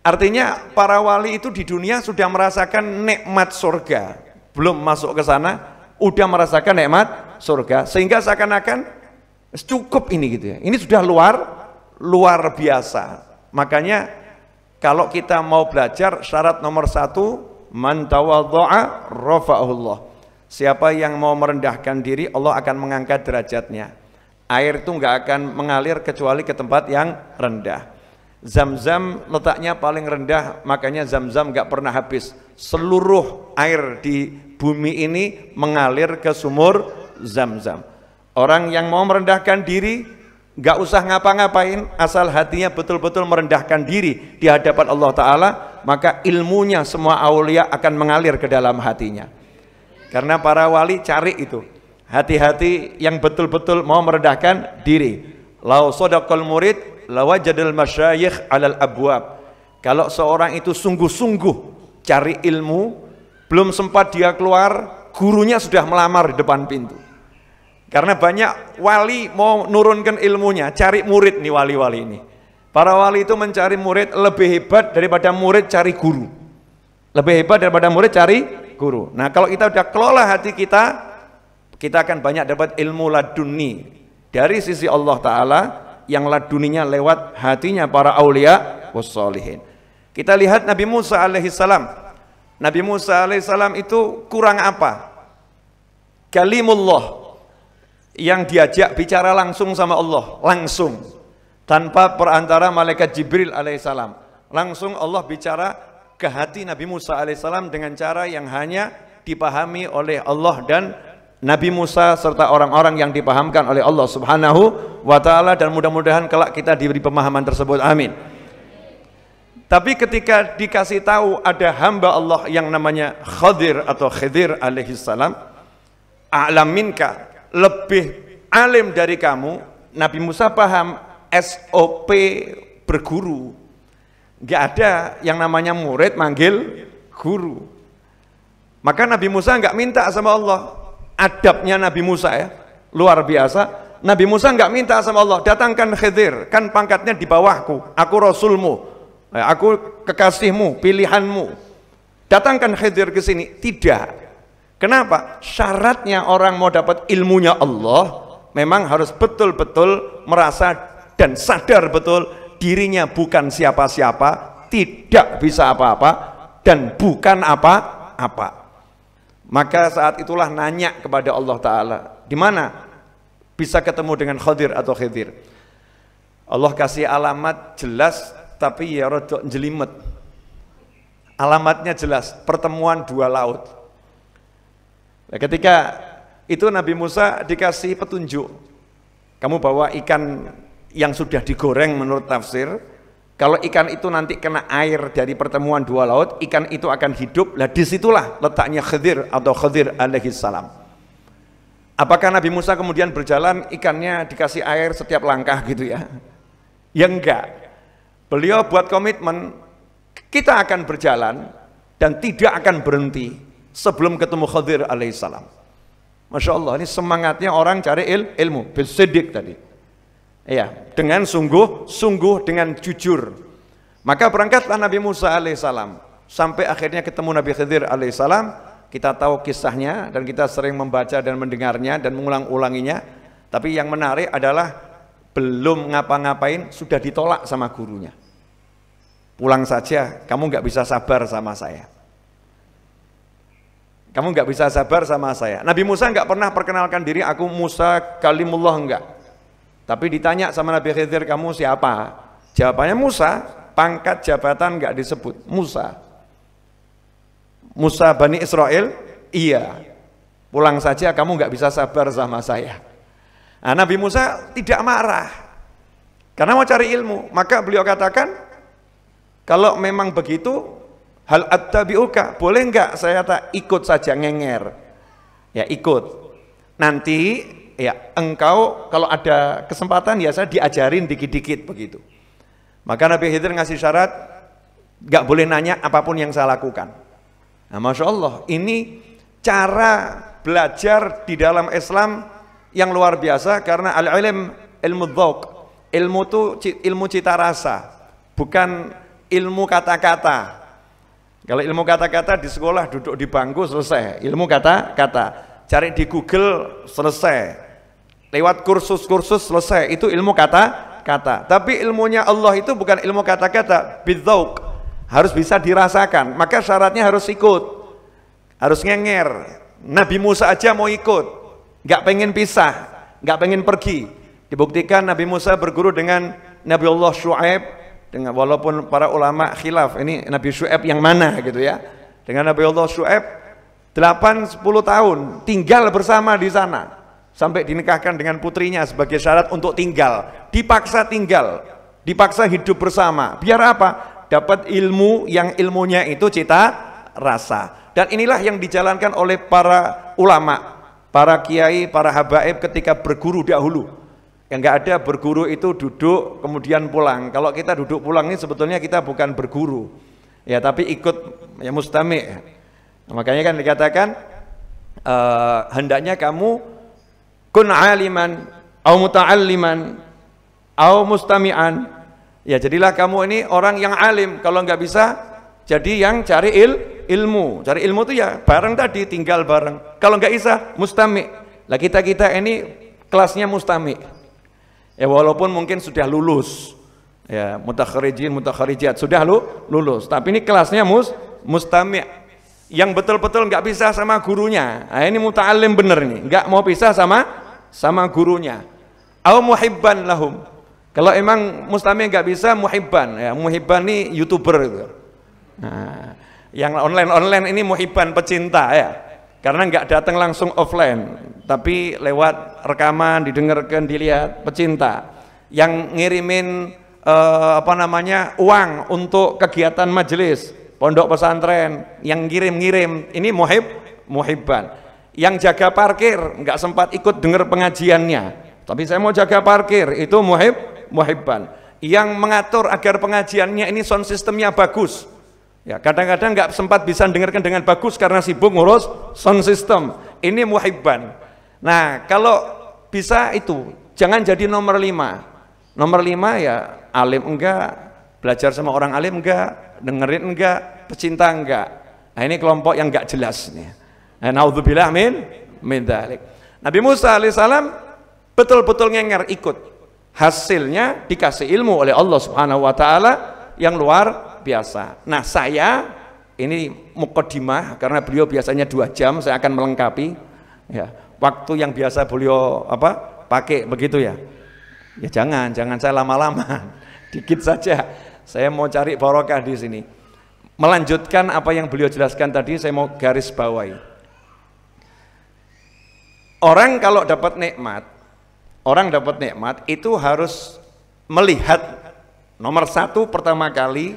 Artinya para wali itu di dunia sudah merasakan nikmat surga, belum masuk ke sana udah merasakan nikmat surga, sehingga seakan-akan cukup ini gitu ya. Ini sudah luar biasa. Makanya kalau kita mau belajar, syarat nomor 1 man tawadha'a rafa'ahullah. Siapa yang mau merendahkan diri, Allah akan mengangkat derajatnya. Air itu nggak akan mengalir kecuali ke tempat yang rendah. Zam-zam letaknya paling rendah, makanya Zam-zam nggak pernah habis. Seluruh air di bumi ini mengalir ke sumur Zam-zam. Orang yang mau merendahkan diri, nggak usah ngapa-ngapain, asal hatinya betul-betul merendahkan diri di hadapan Allah Ta'ala, maka ilmunya semua aulia akan mengalir ke dalam hatinya. Karena para wali cari itu, hati-hati yang betul-betul mau merendahkan diri. Lau sodaqal murid lawajadal masyayikh alal abwab. Kalau seorang itu sungguh-sungguh cari ilmu, belum sempat dia keluar, gurunya sudah melamar di depan pintu. Karena banyak wali mau nurunkan ilmunya, cari murid nih wali-wali ini. Para wali itu mencari murid lebih hebat daripada murid cari guru. Lebih hebat daripada murid cari guru. Nah, kalau kita udah kelola hati kita, kita akan banyak dapat ilmu laduni dari sisi Allah Ta'ala, yang laduninya lewat hatinya para aulia wassalihin. Kita lihat Nabi Musa alaihissalam. Nabi Musa alaihissalam itu kurang apa? Kalimullah, yang diajak bicara langsung sama Allah, langsung, tanpa perantara malaikat Jibril alaihissalam. Langsung Allah bicara ke hati Nabi Musa alaihissalam dengan cara yang hanya dipahami oleh Allah dan Nabi Musa serta orang-orang yang dipahamkan oleh Allah Subhanahu wa Ta'ala, dan mudah-mudahan kelak kita diberi pemahaman tersebut, amin. Tapi ketika dikasih tahu ada hamba Allah yang namanya Khadir atau Khidir alaihissalam, a'lam minka, lebih alim dari kamu, Nabi Musa paham SOP berguru. Gak ada yang namanya murid manggil guru. Maka Nabi Musa nggak minta sama Allah. Adabnya Nabi Musa ya, luar biasa. Nabi Musa nggak minta sama Allah, datangkan Khidir, kan pangkatnya di bawahku, aku rasulmu, aku kekasihmu, pilihanmu, datangkan Khidir ke sini. Tidak. Kenapa? Syaratnya orang mau dapat ilmunya Allah memang harus betul-betul merasa dan sadar betul dirinya bukan siapa-siapa, tidak bisa apa-apa, dan bukan apa-apa. Maka saat itulah nanya kepada Allah Ta'ala, di mana bisa ketemu dengan Khadir atau Khidir? Allah kasih alamat jelas, tapi ya rodok jelimet. Alamatnya jelas, pertemuan dua laut. Nah, ketika itu Nabi Musa dikasih petunjuk, kamu bawa ikan yang sudah digoreng menurut tafsir. Kalau ikan itu nanti kena air dari pertemuan dua laut, ikan itu akan hidup. Lah disitulah letaknya Khidir atau Khadir alaihissalam. Apakah Nabi Musa kemudian berjalan, ikannya dikasih air setiap langkah gitu ya? Ya enggak. Beliau buat komitmen, kita akan berjalan dan tidak akan berhenti sebelum ketemu Khadir alaihissalam. Masya Allah, ini semangatnya orang cari ilmu, bersedik tadi. Ya, dengan sungguh dengan jujur. Maka berangkatlah Nabi Musa alaihissalam sampai akhirnya ketemu Nabi Khidir alaihissalam. Kita tahu kisahnya dan kita sering membaca dan mendengarnya dan mengulang-ulanginya. Tapi yang menarik adalah belum ngapa-ngapain sudah ditolak sama gurunya. Pulang saja, kamu nggak bisa sabar sama saya. Kamu nggak bisa sabar sama saya. Nabi Musa nggak pernah perkenalkan diri, aku Musa kalimullah, enggak. Tapi ditanya sama Nabi Khidir, kamu siapa? Jawabannya Musa, pangkat jabatan nggak disebut, Musa. Musa Bani Israel? Iya. Pulang saja, kamu nggak bisa sabar sama saya. Nah, Nabi Musa tidak marah karena mau cari ilmu. Maka beliau katakan, kalau memang begitu, hal attabi'uka, boleh nggak saya tak ikut saja ngenger? Ya ikut. Nanti ya engkau kalau ada kesempatan ya saya diajarin dikit-dikit begitu. Maka Nabi Khidir ngasih syarat, nggak boleh nanya apapun yang saya lakukan. Nah, Masya Allah, ini cara belajar di dalam Islam yang luar biasa, karena al-ilm ilmu dzauq, ilmu itu ilmu cita rasa, bukan ilmu kata-kata. Kalau ilmu kata-kata di sekolah duduk di bangku selesai, ilmu kata-kata. Cari di Google selesai, lewat kursus-kursus selesai, itu ilmu kata-kata. Tapi ilmunya Allah itu bukan ilmu kata-kata, bidzauq, harus bisa dirasakan, maka syaratnya harus ikut, harus ngenger. Nabi Musa aja mau ikut, nggak pengen pisah, nggak pengen pergi. Dibuktikan Nabi Musa berguru dengan Nabi Allah Syu'aib, dengan walaupun para ulama khilaf ini Nabi Syu'aib yang mana gitu ya. Dengan Nabi Allah Syu'aib 8-10 tahun tinggal bersama di sana sampai dinikahkan dengan putrinya sebagai syarat untuk tinggal, dipaksa tinggal, dipaksa hidup bersama. Biar apa? Dapat ilmu yang ilmunya itu cita rasa. Dan inilah yang dijalankan oleh para ulama, para kiai, para habaib ketika berguru dahulu. Yang enggak ada berguru itu duduk kemudian pulang. Kalau kita duduk pulang ini sebetulnya kita bukan berguru. Ya, tapi ikut ya mustami'. Makanya kan dikatakan hendaknya kamu kun aliman au muta'alliman au mustami'an. Ya, jadilah kamu ini orang yang alim. Kalau nggak bisa jadi yang cari ilmu. Cari ilmu itu ya bareng tadi, tinggal bareng. Kalau nggak bisa mustami'. Lah kita ini kelasnya mustami'. Ya walaupun mungkin sudah lulus. Ya, mutakharijin, mutakharijat sudah lulus. Tapi ini kelasnya mustami'. Yang betul-betul nggak bisa sama gurunya. Nah, ini muta'allim bener nih, nggak mau pisah sama gurunya. Au muhibban lahum. Kalau emang mustami' nggak bisa muhibban, ya muhibban nih YouTuber itu. Nah, yang online ini muhibban pecinta ya. Karena nggak datang langsung offline, tapi lewat rekaman, didengarkan, dilihat, pecinta. Yang ngirimin uang untuk kegiatan majelis, pondok pesantren, yang ngirim ini muhibban. Yang jaga parkir nggak sempat ikut dengar pengajiannya, tapi saya mau jaga parkir, itu muhibban. Yang mengatur agar pengajiannya ini sound systemnya bagus. Ya, kadang-kadang nggak sempat bisa dengarkan dengan bagus karena sibuk ngurus sound system. Ini muhibban. Nah, kalau bisa itu jangan jadi nomor 5. Nomor 5 ya alim enggak, belajar sama orang alim enggak, dengerin enggak, pecinta enggak. Nah, ini kelompok yang enggak jelas nih. Naudzubillah min dzalik. Nabi Musa alaihissalam betul-betul ngenger ikut. Hasilnya dikasih ilmu oleh Allah Subhanahu wa taala yang luar biasa. Nah, saya ini muqaddimah karena beliau biasanya 2 jam, saya akan melengkapi ya. Waktu yang biasa beliau pakai begitu ya. Ya jangan saya lama-lama. Dikit saja. Saya mau cari barokah di sini. Melanjutkan apa yang beliau jelaskan tadi, saya mau garis bawahi. Orang kalau dapat nikmat itu harus melihat nomor 1 pertama kali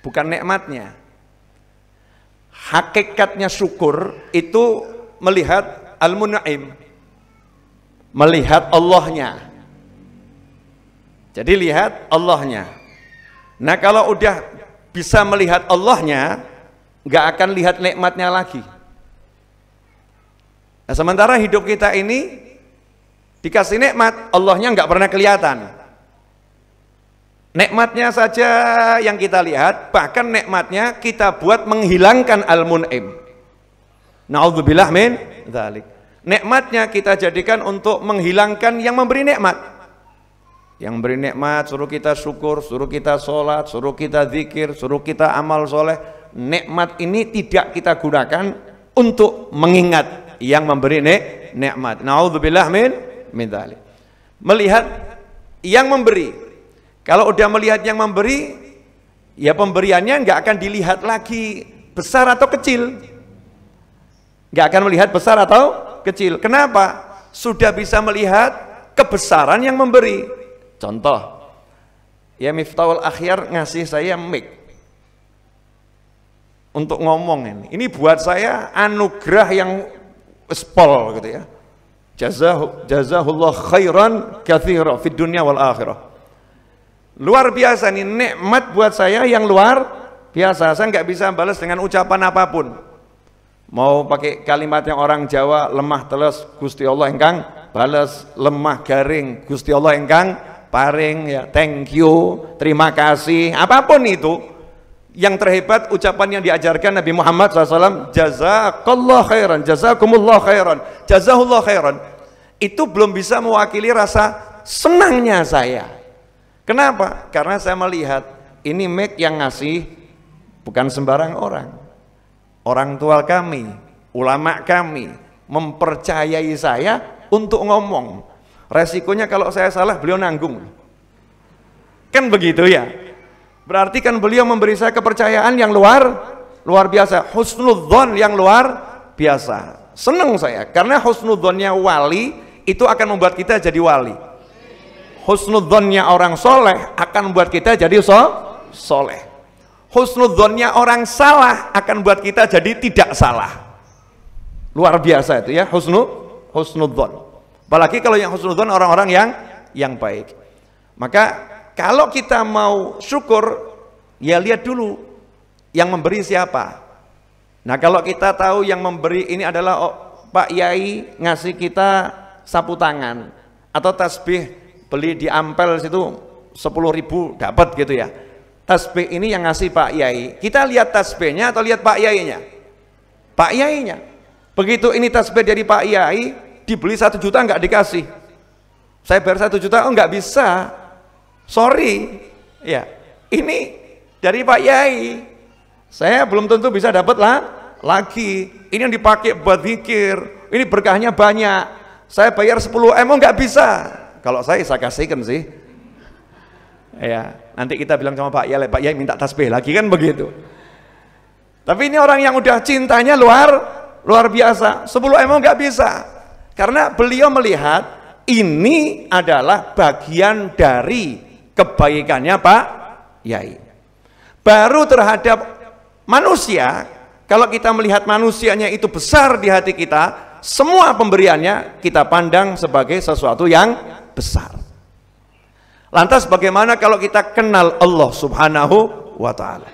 bukan nikmatnya. Hakikatnya syukur itu melihat al-mun'im, melihat Allahnya. Jadi lihat Allahnya. Nah, kalau udah bisa melihat Allahnya, nggak akan lihat nikmatnya lagi. Nah, sementara hidup kita ini dikasih nikmat, Allahnya nggak pernah kelihatan. Nikmatnya saja yang kita lihat, bahkan nikmatnya kita buat menghilangkan al-mun'im. Na'udzubillah min dzalik. Nikmatnya kita jadikan untuk menghilangkan yang memberi nikmat. Yang beri nikmat suruh kita syukur, suruh kita sholat, suruh kita zikir, suruh kita amal soleh. Nikmat ini tidak kita gunakan untuk mengingat yang memberi nikmat. Na'udzubillah min dzalik. Melihat yang memberi. Kalau udah melihat yang memberi, ya pemberiannya nggak akan dilihat lagi besar atau kecil. Nggak akan melihat besar atau kecil. Kenapa? Sudah bisa melihat kebesaran yang memberi. Contoh, ya Miftahul Akhyar ngasih saya mic untuk ngomong ini. Ini buat saya anugerah yang spol gitu ya. Jazahullah khairan katsira fid dunya wal akhirah. Luar biasa nih nikmat buat saya yang luar biasa. Saya nggak bisa balas dengan ucapan apapun. Mau pakai kalimat yang orang Jawa, lemah teles Gusti Allah engkang balas, lemah garing Gusti Allah engkang paring, ya thank you, terima kasih, apapun itu. Yang terhebat ucapan yang diajarkan Nabi Muhammad SAW, jazakallah khairan, jazakumullah khairan, jazahullah khairan. Itu belum bisa mewakili rasa senangnya saya. Kenapa? Karena saya melihat ini mic yang ngasih bukan sembarang orang. Orang tua kami, ulama kami mempercayai saya untuk ngomong. Resikonya kalau saya salah beliau nanggung. Kan begitu ya. Berarti kan beliau memberi saya kepercayaan yang luar biasa, husnudzon yang luar biasa. Senang saya karena husnudzonnya wali itu akan membuat kita jadi wali. Husnudzonnya orang soleh akan membuat kita jadi soleh. Husnudzonnya orang salah akan buat kita jadi tidak salah. Luar biasa itu ya, husnudzon. Apalagi kalau yang husnudzon orang-orang yang baik. Maka kalau kita mau syukur, ya lihat dulu yang memberi siapa. Nah kalau kita tahu yang memberi ini adalah Pak Yai ngasih kita sapu tangan atau tasbih, beli di Ampel situ 10.000 dapat gitu ya. Tasbih ini yang ngasih Pak Yai. Kita lihat tasbihnya atau lihat Pak Yainya? Pak Yainya. Begitu ini tasbih dari Pak Yai, dibeli 1 juta nggak dikasih. Saya bayar 1 juta, oh nggak bisa. Sorry. Ya, ini dari Pak Yai. Saya belum tentu bisa dapat lagi. Ini yang dipakai buat zikir. Ini berkahnya banyak. Saya bayar 10M, oh nggak bisa. Kalau saya kasihkan sih. Ya, nanti kita bilang sama Pak Yai minta tasbih lagi kan begitu. Tapi ini orang yang udah cintanya luar biasa. 10M nggak bisa. Karena beliau melihat ini adalah bagian dari kebaikannya Pak Yai. Baru terhadap manusia, kalau kita melihat manusianya itu besar di hati kita, semua pemberiannya kita pandang sebagai sesuatu yang besar. Lantas bagaimana kalau kita kenal Allah Subhanahu wa ta'ala?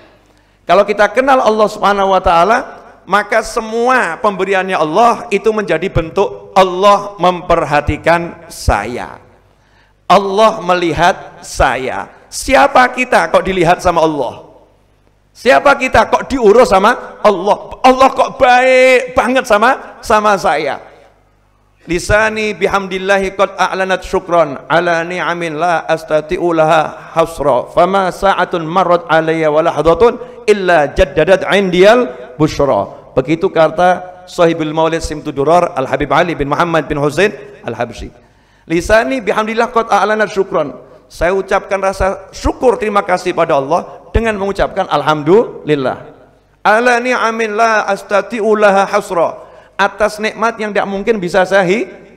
Kalau kita kenal Allah Subhanahu wa ta'ala, maka semua pemberiannya Allah itu menjadi bentuk Allah memperhatikan saya. Allah melihat saya. Siapa kita kok dilihat sama Allah? Siapa kita kok diurus sama Allah? Allah kok baik banget sama saya. Lisani bihamdillahi qad a'lanat syukran ala ni'amin la astati'u laha hasra fama sa'atun marrat alayya wa lahdatun illa jaddadat 'indiyal busyra. Begitu kata sahibul maulid Simtudurar Al-Habib Ali bin Muhammad bin Husain Al-Habsyi. Lisani bihamdillah qad a'lanat syukran. Saya ucapkan rasa syukur terima kasih pada Allah dengan mengucapkan alhamdulillah. Ala ni'amin la astati'u laha hasra. Atas nikmat yang tidak mungkin bisa saya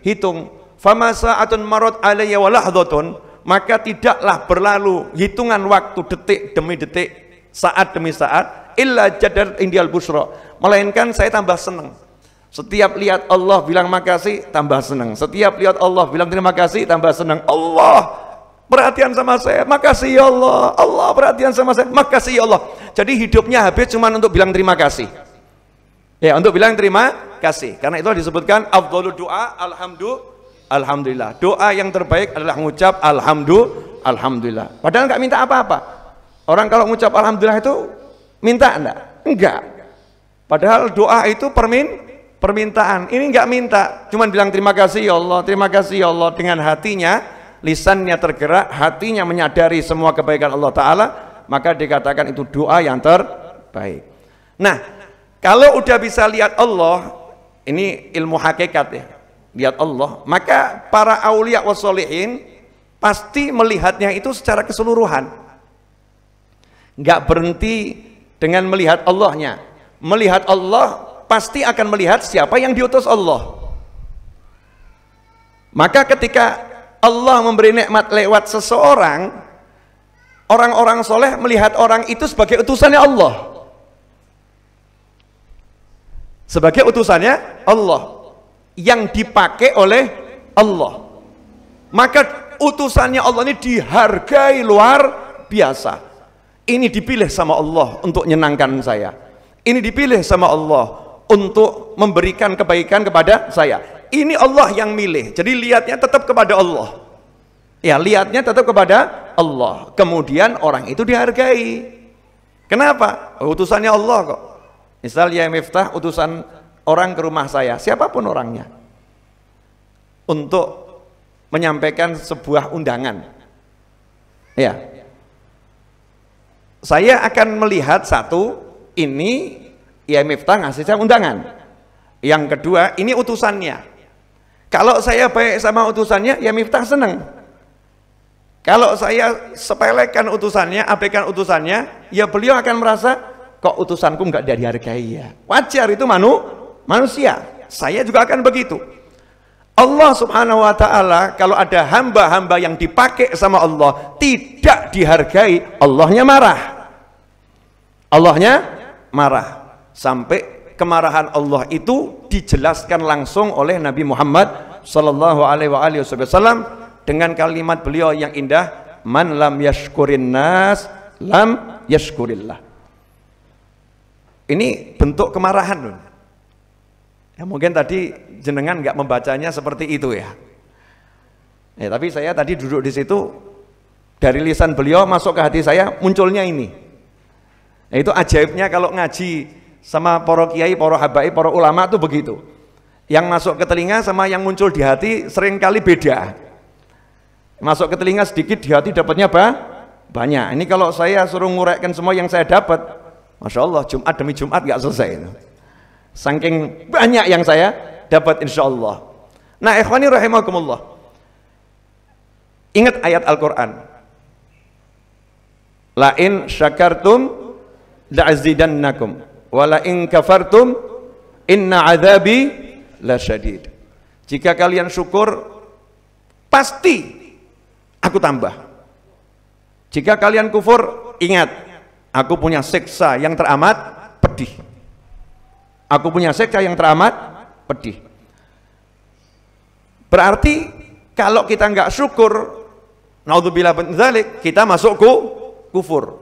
hitung. Fama sa'atun marot alayya wa lahdhatun, maka tidaklah berlalu hitungan waktu detik demi detik, saat demi saat, illa jadar indial busra, melainkan saya tambah senang. Setiap lihat Allah bilang makasih tambah senang. Setiap lihat Allah bilang terima kasih tambah senang. Allah perhatian sama saya, makasih ya Allah. Allah perhatian sama saya, makasih ya Allah. Jadi hidupnya habis cuma untuk bilang terima kasih. Ya, untuk bilang terima kasih. Karena itu disebutkan afdhalud doa alhamdulillah. Doa yang terbaik adalah mengucap alhamdulillah. Padahal nggak minta apa-apa. Orang kalau mengucap alhamdulillah itu minta enggak. Padahal doa itu permintaan. Ini enggak minta, cuman bilang terima kasih ya Allah, terima kasih ya Allah. Dengan hatinya, lisannya tergerak, hatinya menyadari semua kebaikan Allah Ta'ala, maka dikatakan itu doa yang terbaik. Nah, kalau udah bisa lihat Allah, ini ilmu hakikat ya, lihat Allah, maka para aulia wassolihin pasti melihatnya itu secara keseluruhan. Nggak berhenti dengan melihat Allahnya. Melihat Allah pasti akan melihat siapa yang diutus Allah. Maka ketika Allah memberi nikmat lewat seseorang, orang-orang soleh melihat orang itu sebagai utusannya Allah. Sebagai utusannya Allah yang dipakai oleh Allah. Maka utusannya Allah ini dihargai luar biasa. Ini dipilih sama Allah untuk menyenangkan saya. Ini dipilih sama Allah untuk memberikan kebaikan kepada saya. Ini Allah yang milih. Jadi lihatnya tetap kepada Allah. Ya, lihatnya tetap kepada Allah. Kemudian orang itu dihargai. Kenapa? Utusannya Allah kok. Misal ya Miftah utusan orang ke rumah saya, siapapun orangnya, untuk menyampaikan sebuah undangan. Ya. saya akan melihat satu, ini ya Miftah ngasih saya undangan. Yang kedua, ini utusannya. Kalau saya baik sama utusannya, ya Miftah seneng. Kalau saya sepelekan utusannya, abaikan utusannya, ya beliau akan merasa kok utusanku nggak dihargai ya. Wajar, itu manusia. Saya juga akan begitu. Allah subhanahu wa ta'ala, kalau ada hamba-hamba yang dipakai sama Allah tidak dihargai, Allahnya marah. Allahnya marah. Sampai kemarahan Allah itu dijelaskan langsung oleh Nabi Muhammad sallallahu alaihi wasallam dengan kalimat beliau yang indah, man lam yashkurin nas lam yashkurillah. Ini bentuk kemarahan loh. Ya, mungkin tadi jenengan nggak membacanya seperti itu ya. Tapi saya tadi duduk di situ, dari lisan beliau masuk ke hati saya munculnya ini. Itu ajaibnya kalau ngaji sama para kiai, para habaib, para ulama tuh begitu. Yang masuk ke telinga sama yang muncul di hati seringkali beda. Masuk ke telinga sedikit, di hati dapatnya banyak. Ini kalau saya suruh nguraikan semua yang saya dapat, Masya Allah, Jumat demi Jumat nggak selesai. Saking banyak yang saya dapat insya Allah. Nah ikhwani rahimakumullah, ingat ayat Al-Quran, la in syakartum la'azidannakum wa la in kafartum inna adzabi lasyadid. Jika kalian syukur pasti aku tambah. Jika kalian kufur, ingat aku punya siksa yang teramat pedih. Aku punya siksa yang teramat pedih. Berarti kalau kita nggak syukur, naudzubillah min dzalik, kita masuk kufur.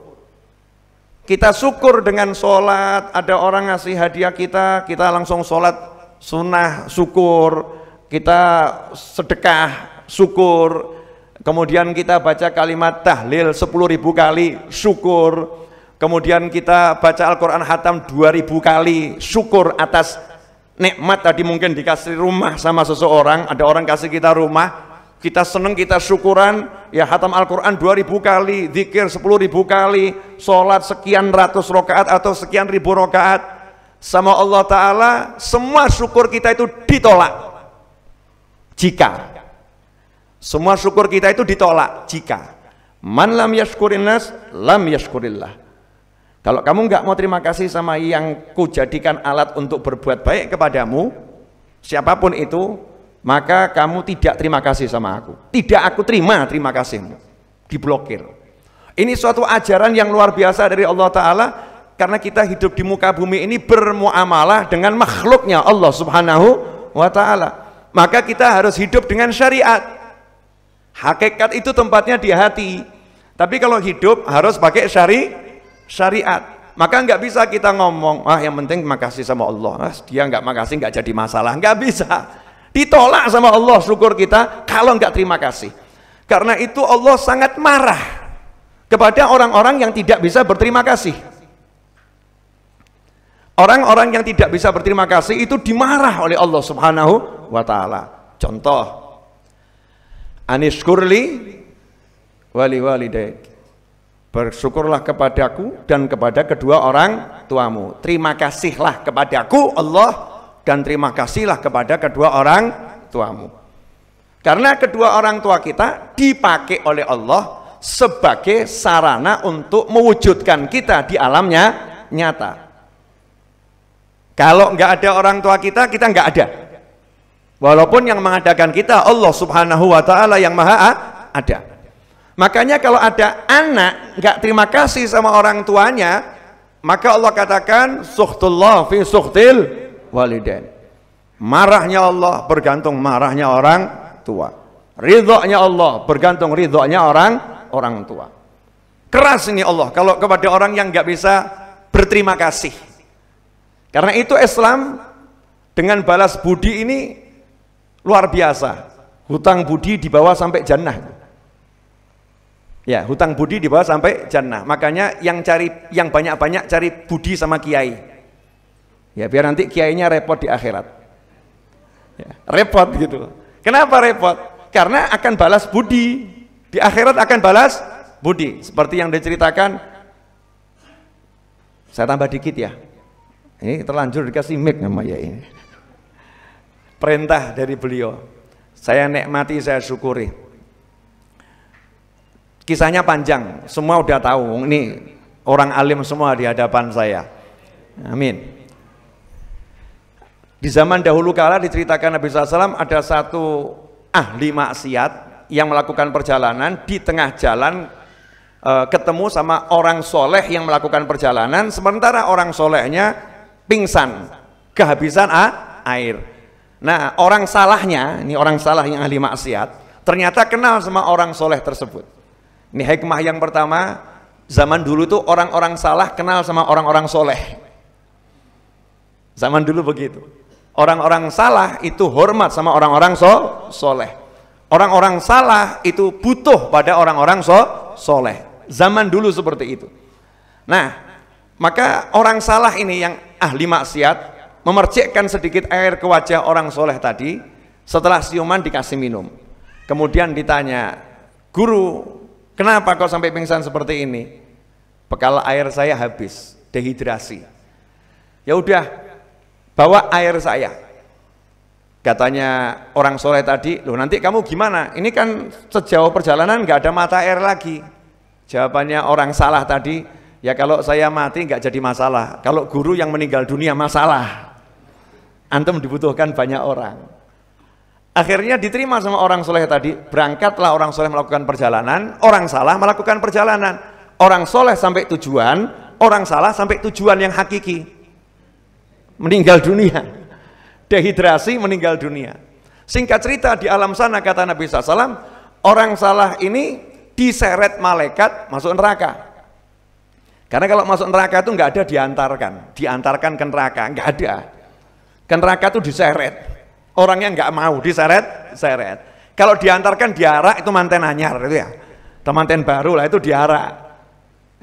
Kita syukur dengan sholat, ada orang ngasih hadiah kita langsung sholat sunnah syukur, kita sedekah syukur, kemudian kita baca kalimat tahlil 10.000 kali syukur, kemudian kita baca Al-Quran hatam 2.000 kali syukur atas nikmat tadi. Mungkin dikasih rumah sama seseorang, ada orang kasih kita rumah, kita seneng, kita syukuran, ya hatam Al-Quran 2.000 kali, zikir 10.000 kali, sholat sekian ratus rakaat atau sekian ribu rakaat sama Allah Ta'ala. Semua syukur kita itu ditolak jika semua syukur kita itu ditolak jika man lam yashkurin nas lam yashkurillah. Kalau kamu nggak mau terima kasih sama yang kujadikan alat untuk berbuat baik kepadamu, siapapun itu, maka kamu tidak terima kasih sama aku. Tidak aku terima kasihmu. Diblokir. Ini suatu ajaran yang luar biasa dari Allah Ta'ala, karena kita hidup di muka bumi ini bermuamalah dengan makhluknya Allah Subhanahu wa Ta'ala. Maka kita harus hidup dengan syariat. Hakikat itu tempatnya di hati. Tapi kalau hidup harus pakai syariat. Maka nggak bisa kita ngomong, yang penting makasih sama Allah, dia nggak makasih nggak jadi masalah. Nggak bisa, ditolak sama Allah syukur kita kalau nggak terima kasih. Karena itu Allah sangat marah kepada orang-orang yang tidak bisa berterima kasih. Orang-orang yang tidak bisa berterima kasih itu dimarah oleh Allah Subhanahu wa Ta'ala. Contoh, anishkurli wali walidayk, bersyukurlah kepadaku dan kepada kedua orang tuamu. Terima kasihlah kepadaku Allah dan terima kasihlah kepada kedua orang tuamu. Karena kedua orang tua kita dipakai oleh Allah sebagai sarana untuk mewujudkan kita di alamnya nyata. Kalau nggak ada orang tua kita nggak ada. Walaupun yang mengadakan kita Allah Subhanahu wa Ta'ala yang maha ada. Makanya kalau ada anak nggak terima kasih sama orang tuanya, maka Allah katakan sukhtullah fi sukhtil walidain. Marahnya Allah bergantung marahnya orang tua. Ridhonya Allah bergantung ridhonya orang tua. Keras ini Allah kalau kepada orang yang nggak bisa berterima kasih. Karena itu Islam dengan balas budi ini luar biasa. Hutang budi dibawa sampai jannah. Ya, hutang budi dibawa sampai jannah. Makanya yang banyak-banyak cari budi sama kiai. Ya, biar nanti kiainya repot di akhirat. Ya, repot gitu. Kenapa repot? Karena akan balas budi. Di akhirat akan balas budi. Seperti yang diceritakan Saya tambah dikit ya. Ini terlanjur dikasih mic sama ya ini. Perintah dari beliau. Saya nikmati, saya syukuri. Kisahnya panjang, semua udah tahu. Ini orang alim semua di hadapan saya. Amin. Di zaman dahulu kala diceritakan Nabi SAW ada satu ahli maksiat yang melakukan perjalanan, di tengah jalan ketemu sama orang soleh yang melakukan perjalanan, sementara orang solehnya pingsan, kehabisan air. Nah, orang salahnya, ini orang salah yang ahli maksiat, ternyata kenal sama orang soleh tersebut. Ini hikmah yang pertama, zaman dulu tuh orang-orang salah kenal sama orang-orang soleh. Zaman dulu begitu. Orang-orang salah itu hormat sama orang-orang soleh. Orang-orang salah itu butuh pada orang-orang soleh. Zaman dulu seperti itu. Nah, maka orang salah ini yang ahli maksiat memercikkan sedikit air ke wajah orang soleh tadi. Setelah siuman dikasih minum. Kemudian ditanya, guru, kenapa kau sampai pingsan seperti ini? Bekal air saya habis, dehidrasi. Ya udah, bawa air saya. Katanya orang soleh tadi, loh nanti kamu gimana? Ini kan sejauh perjalanan nggak ada mata air lagi. Jawabannya orang salah tadi, ya kalau saya mati nggak jadi masalah. Kalau guru yang meninggal dunia masalah. Antum dibutuhkan banyak orang. Akhirnya diterima sama orang soleh tadi. Berangkatlah orang soleh melakukan perjalanan, orang salah melakukan perjalanan. Orang soleh sampai tujuan, orang salah sampai tujuan yang hakiki. Meninggal dunia. Dehidrasi, meninggal dunia. Singkat cerita, di alam sana kata Nabi SAW, orang salah ini diseret malaikat masuk neraka. Karena kalau masuk neraka itu nggak ada diantarkan ke neraka, nggak ada. Ke neraka itu diseret. Orangnya nggak mau diseret. Kalau diantarkan diarak itu manten anyar itu ya, manten baru lah itu diarak.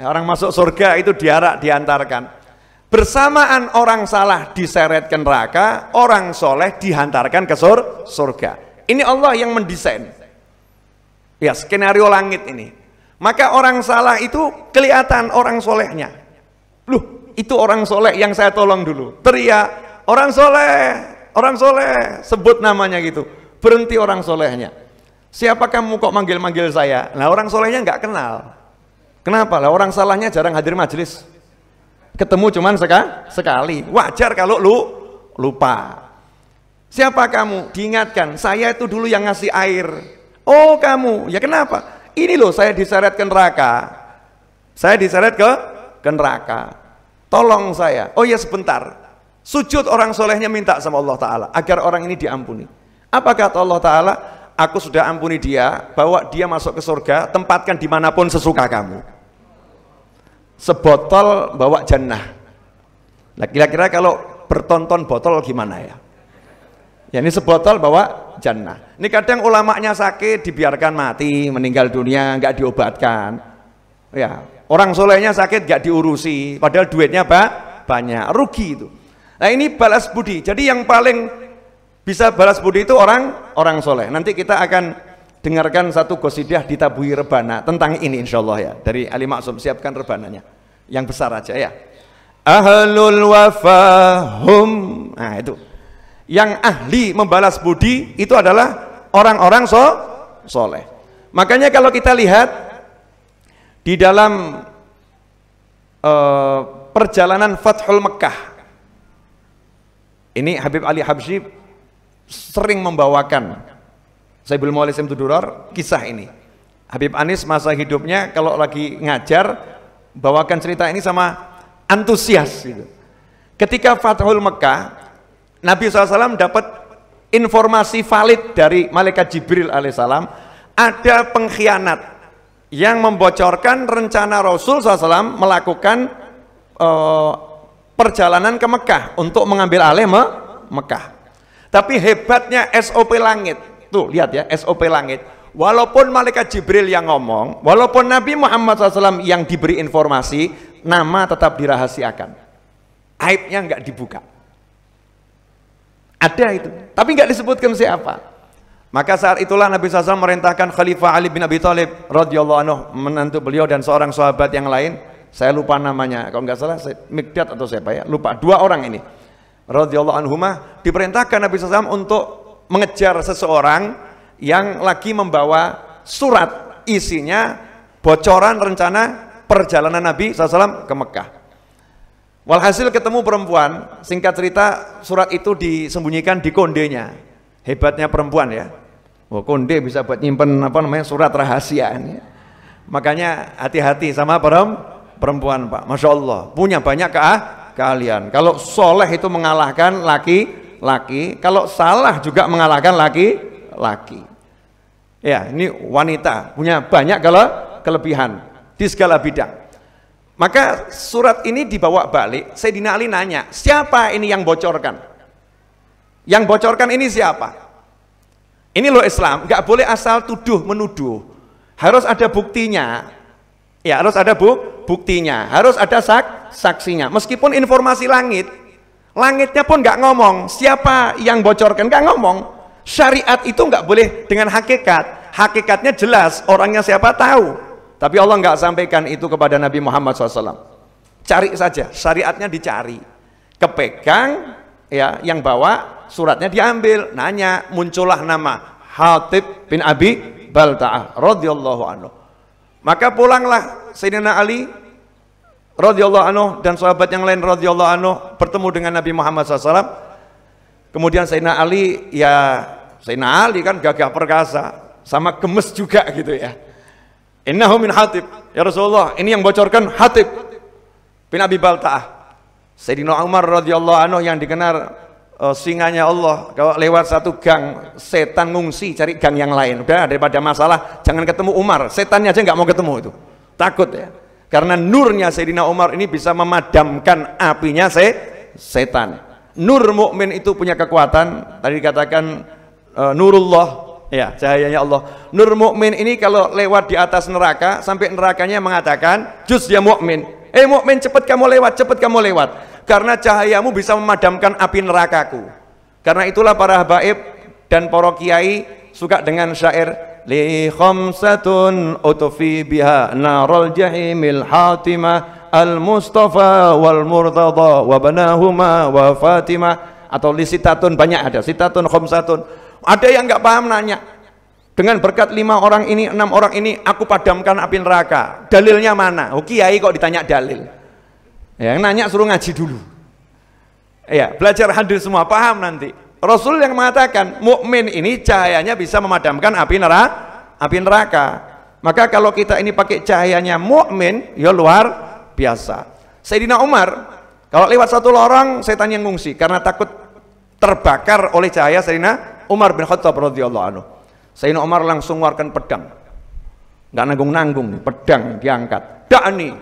Orang masuk surga itu diarak, diantarkan. Bersamaan orang salah diseret ke neraka, orang soleh dihantarkan ke surga. Ini Allah yang mendesain. Ya, skenario langit ini. Maka orang salah itu kelihatan orang solehnya. Loh, itu orang soleh yang saya tolong dulu. Teriak, orang soleh, sebut namanya gitu. Berhenti orang solehnya. Siapa kamu kok manggil-manggil saya? Nah, orang solehnya nggak kenal. Kenapa? Lah orang salahnya jarang hadir majelis. Ketemu cuman sekali. Wajar kalau lupa. Siapa kamu? Diingatkan, saya itu dulu yang ngasih air. Oh kamu, ya kenapa? Ini loh saya diseret ke neraka. Saya diseret ke neraka. Tolong saya. Oh ya sebentar. Sujud orang solehnya minta sama Allah Ta'ala agar orang ini diampuni. Apa kata Allah Ta'ala? Aku sudah ampuni dia, bawa dia masuk ke surga, tempatkan dimanapun sesuka kamu. Sebotol bawa jannah. Nah kira-kira kalau bertonton botol gimana ya? Ya ini sebotol bawa jannah. Ini kadang ulamanya sakit dibiarkan mati, meninggal dunia nggak diobatkan. Ya orang solehnya sakit nggak diurusi, padahal duitnya banyak, rugi itu. Nah ini balas budi. Jadi yang paling bisa balas budi itu orang soleh. Nanti kita akan dengarkan satu qasidah ditabuhi rebana tentang ini insyaallah ya, dari Ali Maksum. Siapkan rebananya yang besar aja ya. Ahlul wafahum. Nah itu yang ahli membalas budi itu adalah orang-orang soleh. Makanya kalau kita lihat di dalam perjalanan Fathul Mekkah ini, Habib Ali Habsyi sering membawakan Saibul Mu'alisim Tuduror kisah ini. Habib Anis masa hidupnya kalau lagi ngajar bawakan cerita ini sama antusias gitu. Ketika Fathul Mekkah, Nabi SAW dapat informasi valid dari Malaikat Jibril alaihissalam, ada pengkhianat yang membocorkan rencana Rasul SAW melakukan perjalanan ke Mekah untuk mengambil alih Mekah. Tapi hebatnya SOP langit. Tuh lihat ya, SOP langit. Walaupun Malaikat Jibril yang ngomong, walaupun Nabi Muhammad SAW yang diberi informasi, nama tetap dirahasiakan. Aibnya nggak dibuka. Ada itu, tapi nggak disebutkan siapa. Maka saat itulah Nabi SAW merintahkan Khalifah Ali bin Abi Thalib radhiyallahu anhu, menantu beliau dan seorang sahabat yang lain, saya lupa namanya, kalau nggak salah Mikdad atau siapa ya, lupa, 2 orang ini radhiyallahu anhumah diperintahkan Nabi SAW untuk mengejar seseorang yang lagi membawa surat isinya bocoran rencana perjalanan Nabi SAW ke Mekah. Walhasil ketemu perempuan, singkat cerita surat itu disembunyikan di kondenya. Hebatnya perempuan ya. Oh, konde bisa buat nyimpen surat rahasia ini. Makanya hati-hati sama perempuan Pak. Masya Allah, punya banyak keahlian. Kalau soleh itu mengalahkan laki-laki, kalau salah juga mengalahkan laki-laki. Ya, ini wanita punya banyak kelebihan di segala bidang. Maka surat ini dibawa balik, Sayyidina Ali nanya, siapa ini yang bocorkan? Yang bocorkan ini siapa? Ini loh Islam, nggak boleh asal tuduh menuduh, harus ada buktinya. Ya, harus ada buktinya, harus ada saksinya. Meskipun informasi langitnya pun nggak ngomong siapa yang bocorkan, nggak ngomong. Syariat itu nggak boleh dengan hakikat, hakikatnya jelas, orangnya siapa tahu. Tapi Allah nggak sampaikan itu kepada Nabi Muhammad SAW. Cari saja, syariatnya dicari, kepegang, ya, yang bawa suratnya diambil, nanya, muncullah nama Hatib bin Abi Balta'ah radhiyallahu anhu. Maka pulanglah Sayyidina Ali radhiyallahu anhu dan sahabat yang lain radhiyallahu anhu bertemu dengan Nabi Muhammad SAW. Kemudian Sayyidina Ali, ya Sayyidina Ali kan gagah perkasa, sama gemes juga gitu ya. Innahu min Hatib, ya Rasulullah, ini yang bocorkan Hatib bin Abi Balta'ah. Sayyidina Umar radhiyallahu anhu yang dikenal singanya Allah, kalau lewat satu gang setan ngungsi cari gang yang lain. Udah, daripada masalah jangan ketemu Umar, setannya aja nggak mau ketemu itu, takut ya, karena nurnya Sayyidina Umar ini bisa memadamkan apinya setan. Nur mukmin itu punya kekuatan, tadi dikatakan nurullah, ya, cahayanya Allah. Nur mukmin ini kalau lewat di atas neraka, sampai nerakanya mengatakan, "Juz ya mukmin. Mukmin, cepat kamu lewat, cepat kamu lewat. Karena cahayamu bisa memadamkan api nerakaku." Karena itulah para habaib dan para kiai suka dengan syair, "Li khamsatun utfi biha narul jahimil hatimah al-mustafa wal murtada wa banahuma wa fatimah." Atau li sitatun, banyak ada, sitatun khamsatun. Ada yang nggak paham nanya, dengan berkat 5 orang ini, 6 orang ini, aku padamkan api neraka. Dalilnya mana? Oh, kiai kok ditanya dalil. Yang nanya suruh ngaji dulu. Ya, belajar hadis semua, paham nanti. Rasul yang mengatakan mukmin ini cahayanya bisa memadamkan api neraka. Maka kalau kita ini pakai cahayanya mukmin, ya luar biasa. Sayyidina Umar, kalau lewat satu lorong setan yang ngungsi karena takut terbakar oleh cahaya Sayyidina Umar bin Khattab radhiyallahu anhu. Sayyidina Umar langsung mengeluarkan pedang, nggak nanggung-nanggung, pedang diangkat. Da'ni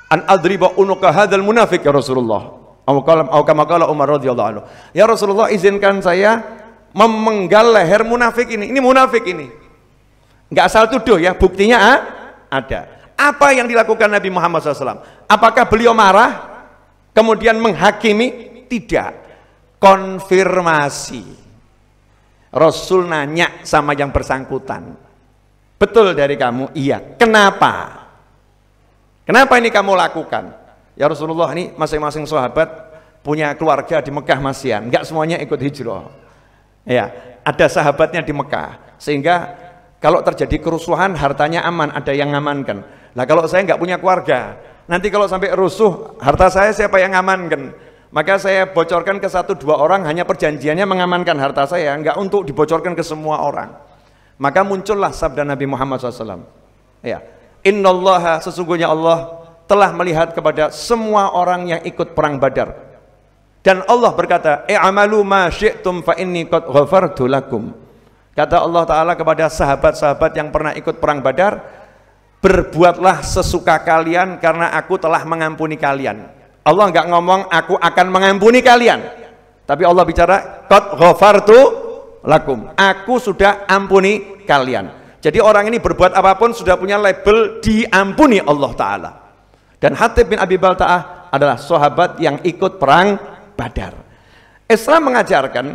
an adriba unuka hadzal munafik ya Rasulullah. Atau kama qala Umar radhiyallahu anhu. Ya Rasulullah, izinkan saya memenggal leher munafik ini. Ini munafik ini. Nggak asal tuduh ya, buktinya ada. Apa yang dilakukan Nabi Muhammad SAW? Apakah beliau marah kemudian menghakimi? Tidak. Konfirmasi. Rasul nanya sama yang bersangkutan, betul dari kamu? Iya. Kenapa? Kenapa ini kamu lakukan? Ya Rasulullah, ini masing-masing sahabat punya keluarga di Mekah masian, enggak semuanya ikut hijrah. Ya, ada sahabatnya di Mekah, sehingga kalau terjadi kerusuhan hartanya aman, ada yang ngamankan. Nah, kalau saya enggak punya keluarga, nanti kalau sampai rusuh harta saya siapa yang ngamankan? Maka saya bocorkan ke 1-2 orang, hanya perjanjiannya mengamankan harta saya, enggak untuk dibocorkan ke semua orang. Maka muncullah sabda Nabi Muhammad SAW. Ya, innallaha, sesungguhnya Allah telah melihat kepada semua orang yang ikut perang Badar. Dan Allah berkata, i'amalu ma syi'tum fa inni qad ghafartu lakum. Kata Allah Ta'ala kepada sahabat-sahabat yang pernah ikut perang Badar, berbuatlah sesuka kalian karena aku telah mengampuni kalian. Allah enggak ngomong aku akan mengampuni kalian, tapi Allah bicara qad ghafartu lakum, aku sudah ampuni kalian. Jadi orang ini berbuat apapun sudah punya label diampuni Allah Ta'ala. Dan Hatib bin Abi Balta'ah adalah sahabat yang ikut perang Badar. Islam mengajarkan,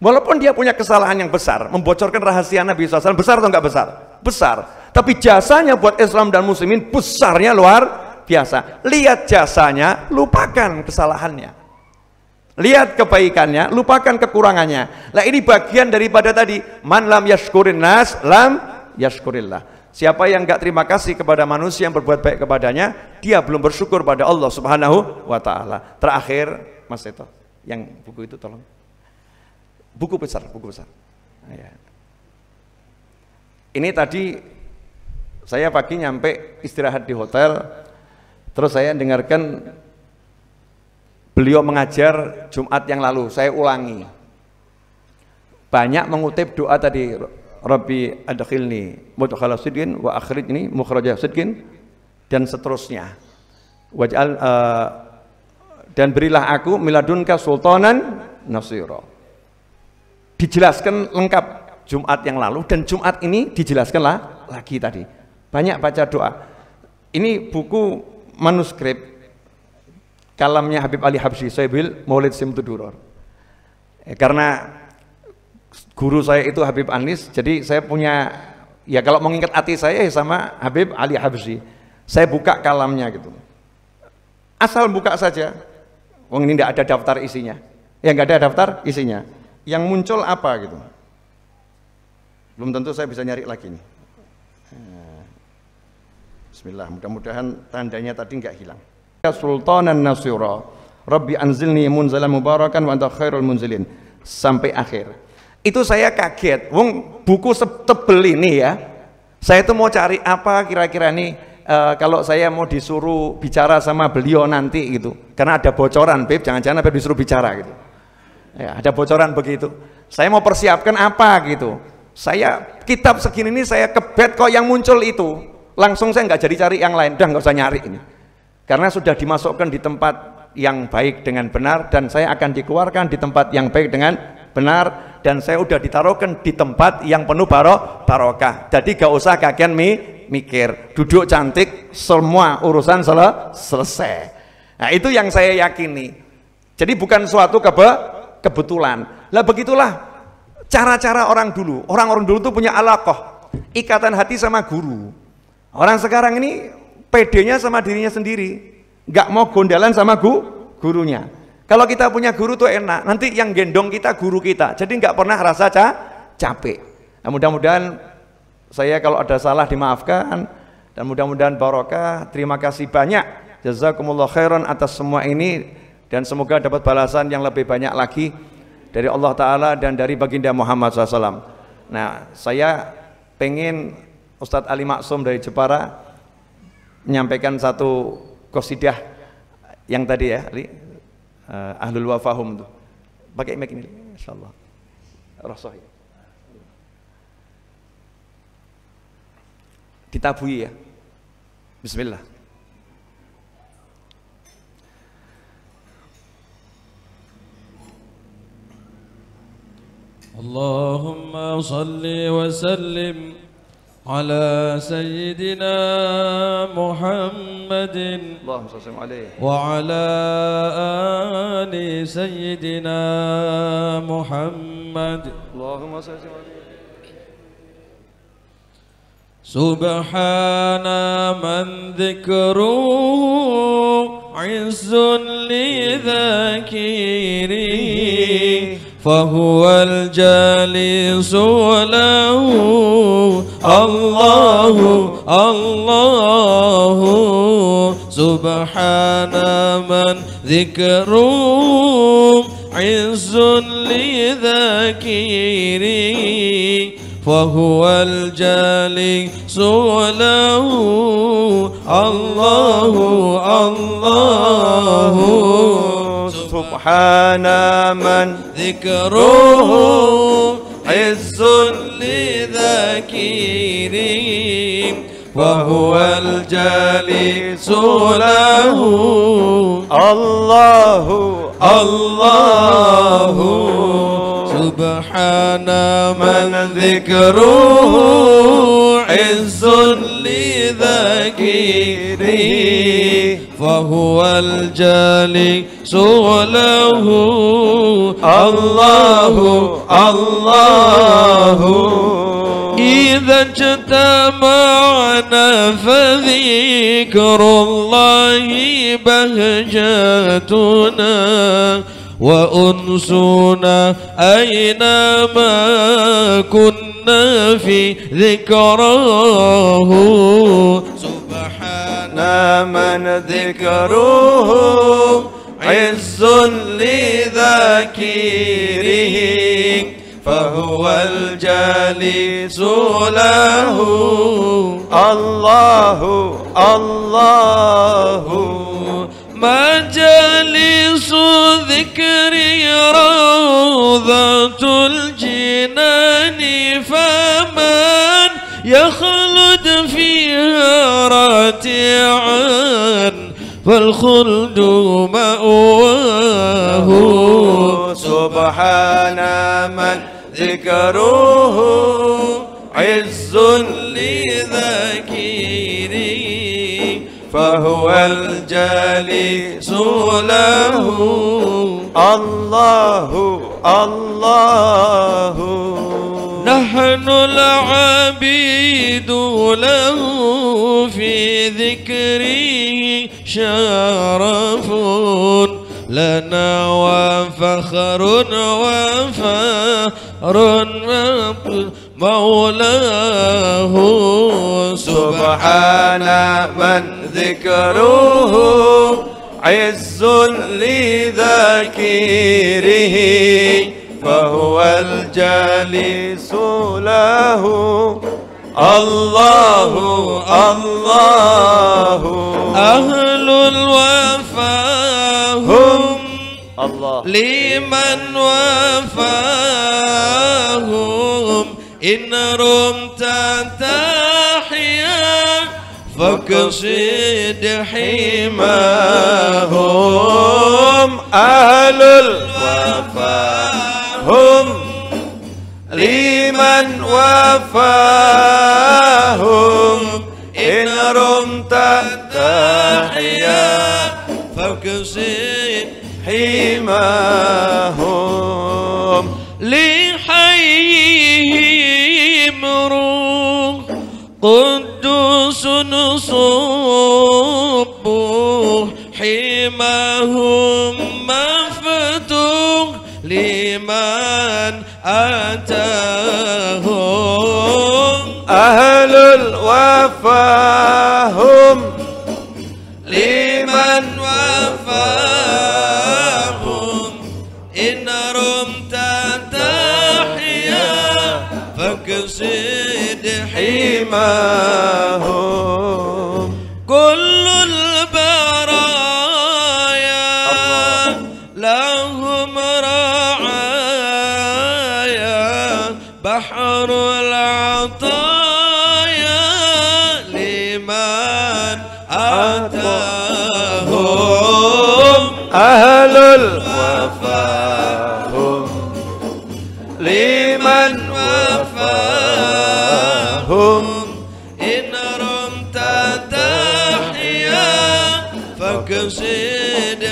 walaupun dia punya kesalahan yang besar, membocorkan rahasia Nabi SAW, besar atau enggak besar? Besar. Tapi jasanya buat Islam dan muslimin besarnya luar biasa. Lihat jasanya, lupakan kesalahannya. Lihat kebaikannya, lupakan kekurangannya. Lah ini bagian daripada tadi, man lam yashkurin nas lam yashkurillah. Siapa yang enggak terima kasih kepada manusia yang berbuat baik kepadanya, dia belum bersyukur pada Allah Subhanahu wa taala. Terakhir, Mas Seto, yang buku itu tolong. Buku besar. Ya. Ini tadi saya pagi nyampe istirahat di hotel, terus saya dengarkan beliau mengajar Jumat yang lalu, saya ulangi. Banyak mengutip doa tadi, Rabbi adkhilni mudkhala sidqin wa akhrijni mukhraja sidqin, dan seterusnya. Waj'al dan berilah aku miladunka sultanan nasira. Dijelaskan lengkap Jumat yang lalu, dan Jumat ini dijelaskanlah lagi tadi. Banyak baca doa. Ini buku manuskrip kalamnya Habib Ali Habsyi, Sahibil Maulid Simtuduror. Karena guru saya itu Habib Anis, jadi saya punya, ya kalau mengingat hati saya sama Habib Ali Habsyi, saya buka kalamnya gitu. Asal buka saja, wong ini tidak ada daftar isinya, ya nggak ada daftar isinya. Yang muncul apa gitu? Belum tentu saya bisa nyari lagi nih. Bismillah, mudah-mudahan tandanya tadi nggak hilang. Ya Sultanan Nasira, Rabbi anzilni munzalan mubarakan wa anta khairul munzilin, sampai akhir. Itu saya kaget, wong buku setebel ini ya. Saya itu mau cari apa kira-kira nih kalau saya mau disuruh bicara sama beliau nanti gitu. Karena ada bocoran, Beb, jangan-jangan Beb disuruh bicara gitu. Ya, ada bocoran begitu. Saya mau persiapkan apa gitu. Saya kitab segini ini saya kebet kok yang muncul itu. Langsung saya nggak jadi cari yang lain, udah nggak usah nyari ini. Karena sudah dimasukkan di tempat yang baik dengan benar, dan saya akan dikeluarkan di tempat yang baik dengan benar, dan saya udah ditaruhkan di tempat yang penuh barokah. Jadi gak usah kagian mikir, duduk cantik, semua urusan selesai. Nah itu yang saya yakini. Jadi bukan suatu kebetulan. Lah begitulah cara-cara orang dulu. Orang-orang dulu tuh punya alaqah, ikatan hati sama guru. Orang sekarang ini pedenya sama dirinya sendiri, nggak mau gondalan sama gurunya. Kalau kita punya guru tuh enak, nanti yang gendong kita guru kita, jadi nggak pernah rasa capek. Nah, mudah-mudahan saya kalau ada salah dimaafkan, dan mudah-mudahan barokah. Terima kasih banyak, jazakumullah khairan atas semua ini, dan semoga dapat balasan yang lebih banyak lagi dari Allah Ta'ala dan dari baginda Muhammad SAW. Nah, saya pengen Ustadz Ali Maksum dari Jepara menyampaikan satu qasidah yang tadi ya, Ahlul Wafahum tuh. Pakai mic ini, insyaallah. Rasul ya. Ditabui ya. Bismillah. Allahumma salli wa sallim على سيدنا محمد اللهم صل عليه وعلى آل سيدنا محمد اللهم صل عليه. سبحان من ذكره عز لذاكره فهو الجالس له الله الله سبحان من ذكره عز لذاكره فهو الجالس له الله الله سبحان من ذكره عز لذاكره وهو الجالس له الله الله سبحان من ذكره عز لذاكره فهو الجالس له الله الله إذا اجتمعنا فذكر الله بهجتنا وأنسنا أينما كنا في ذكراه سبحان من ذكره عز لذاكره فهو الجالس له الله الله مجالس ذكر روضة الجنان فمن يخلد فيها راتعا فالخلد مأواه سبحان من ذكره عز لذاكره فهو الجالس له الله الله نحن العبيد له في ذكره شرف لنا وفخر وفار مولاه سبحان من ذكره عز لذاكره فهو الجالس له الله الله أهل الوفاء هم الله لمن وفاهم إن رمت تحيا فاقصد حماهم أهل الوفاء هم لمن وفاهم إن رمت تحيا فاقصد حماهم لحيهم روح قدوس صبوح حماهم مفتوح لمن أتاهم أهل الوفاء هم لمن وفاهم إن رمت تحيا فاقصد حماهم كل البرايا لهم رعايا بحر العطايا لمن أتاهم أهل الوفاء هم لمن وفاهم إن رمت تحيا فاقصد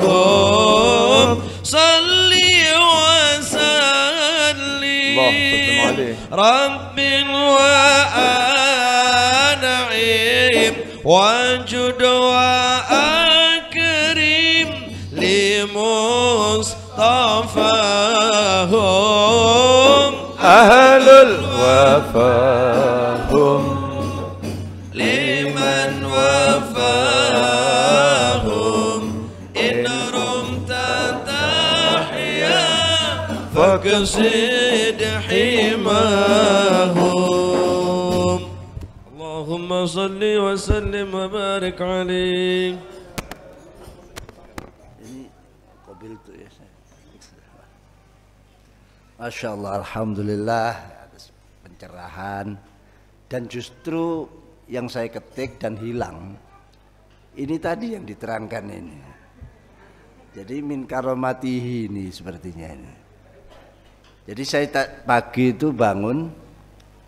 حماهم صلي وسلم رب وأنعم وجد وأكرم لمصطفاهم أهل الوفاء هم لمن وفاهم إن رمت تحيا فاقصد حماهم اللهم صل وسلم وبارك عليه. Masya Allah, Alhamdulillah atas pencerahan. Dan justru yang saya ketik dan hilang ini tadi yang diterangkan ini. Jadi min karomatihi ini sepertinya ini. Jadi saya pagi itu bangun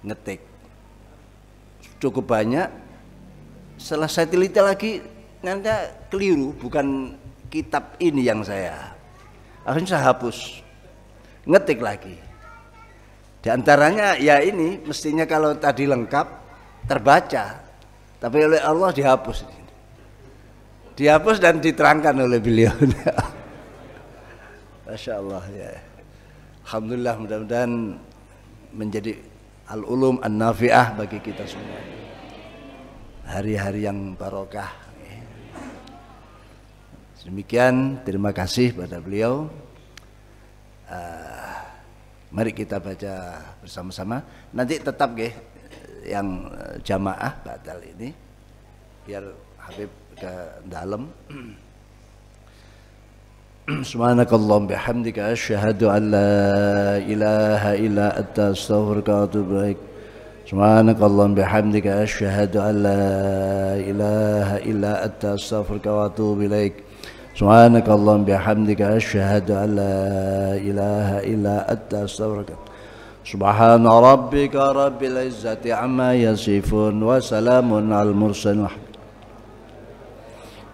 ngetik cukup banyak. Setelah saya teliti lagi nanti keliru, bukan kitab ini yang saya. Akhirnya saya hapus, ngetik lagi. Di antaranya ya ini mestinya kalau tadi lengkap terbaca, tapi oleh Allah dihapus. Dihapus dan diterangkan oleh beliau. Masya Allah ya. Alhamdulillah, mudah-mudahan menjadi al-ulum an-nafi'ah bagi kita semua. Hari-hari yang barokah. Demikian, terima kasih pada beliau. Mari kita baca bersama-sama. Nanti tetap yang jamaah batal ini biar Habib ke dalam. Subhanakallahumma bihamdika asyhadu an la ilaha illa anta astaghfiruka wa atubu ilaik. Subhanakallahumma bihamdika asyhadu an la ilaha illa anta astaghfiruka wa atubu ilaik. Subhanakallahumma bihamdika asyhadu an la ilaha illa anta astaghfiruka. Subhana rabbika rabbil izzati amma yasifun wa salamun al mursalin.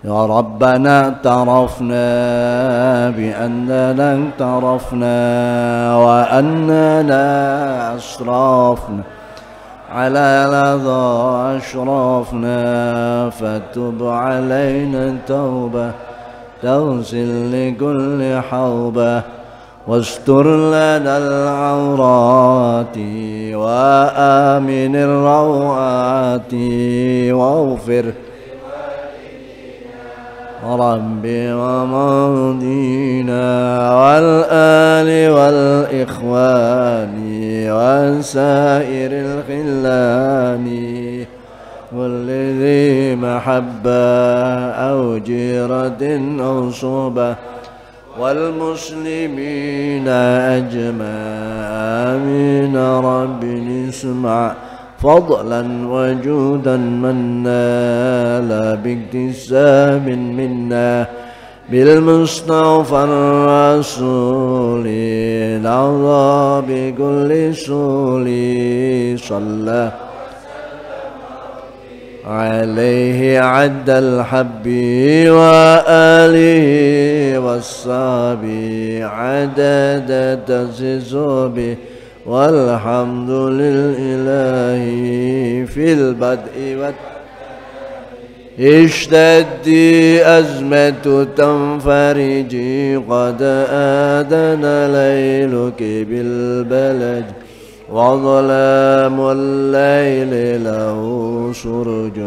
Ya Rabbana tarafna bi annana tarafna wa annana asrafna ala ladha ashrafna fatub alayna tawbah تغسل لكل حوبة واستر لنا العورات وآمن الروعات واغفر ربي ومرضينا والآل والإخوان وسائر الخلان كل ذي محبة أو جيرة أو صحبة والمسلمين أجمع آمين رب اسمع فضلا وجودا من نال باكتساب منا بالمصطفى الرسول نرضى بكل سول صلى عليه عد الحب وآله والصحب عدد تسسب والحمد لله في البدء اشتد أزمة تنفرجي قد آذن ليلك بالبلد وظلام الليل له سرج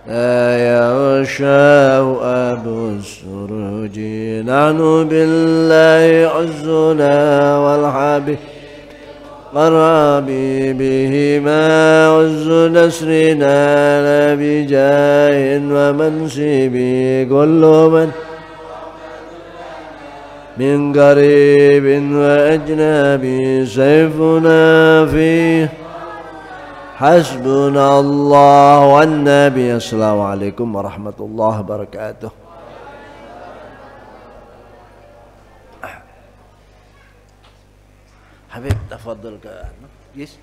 لا يغشاه أبو السرج نحن بالله عزنا والحبيب قرابي بهما عز نسرنا بجاه ومنسب كل من قريب وأجنبي سيفنا فيه حسبنا الله والنبي. السلام عليكم ورحمة الله وبركاته. Habib tafadhal ke yes.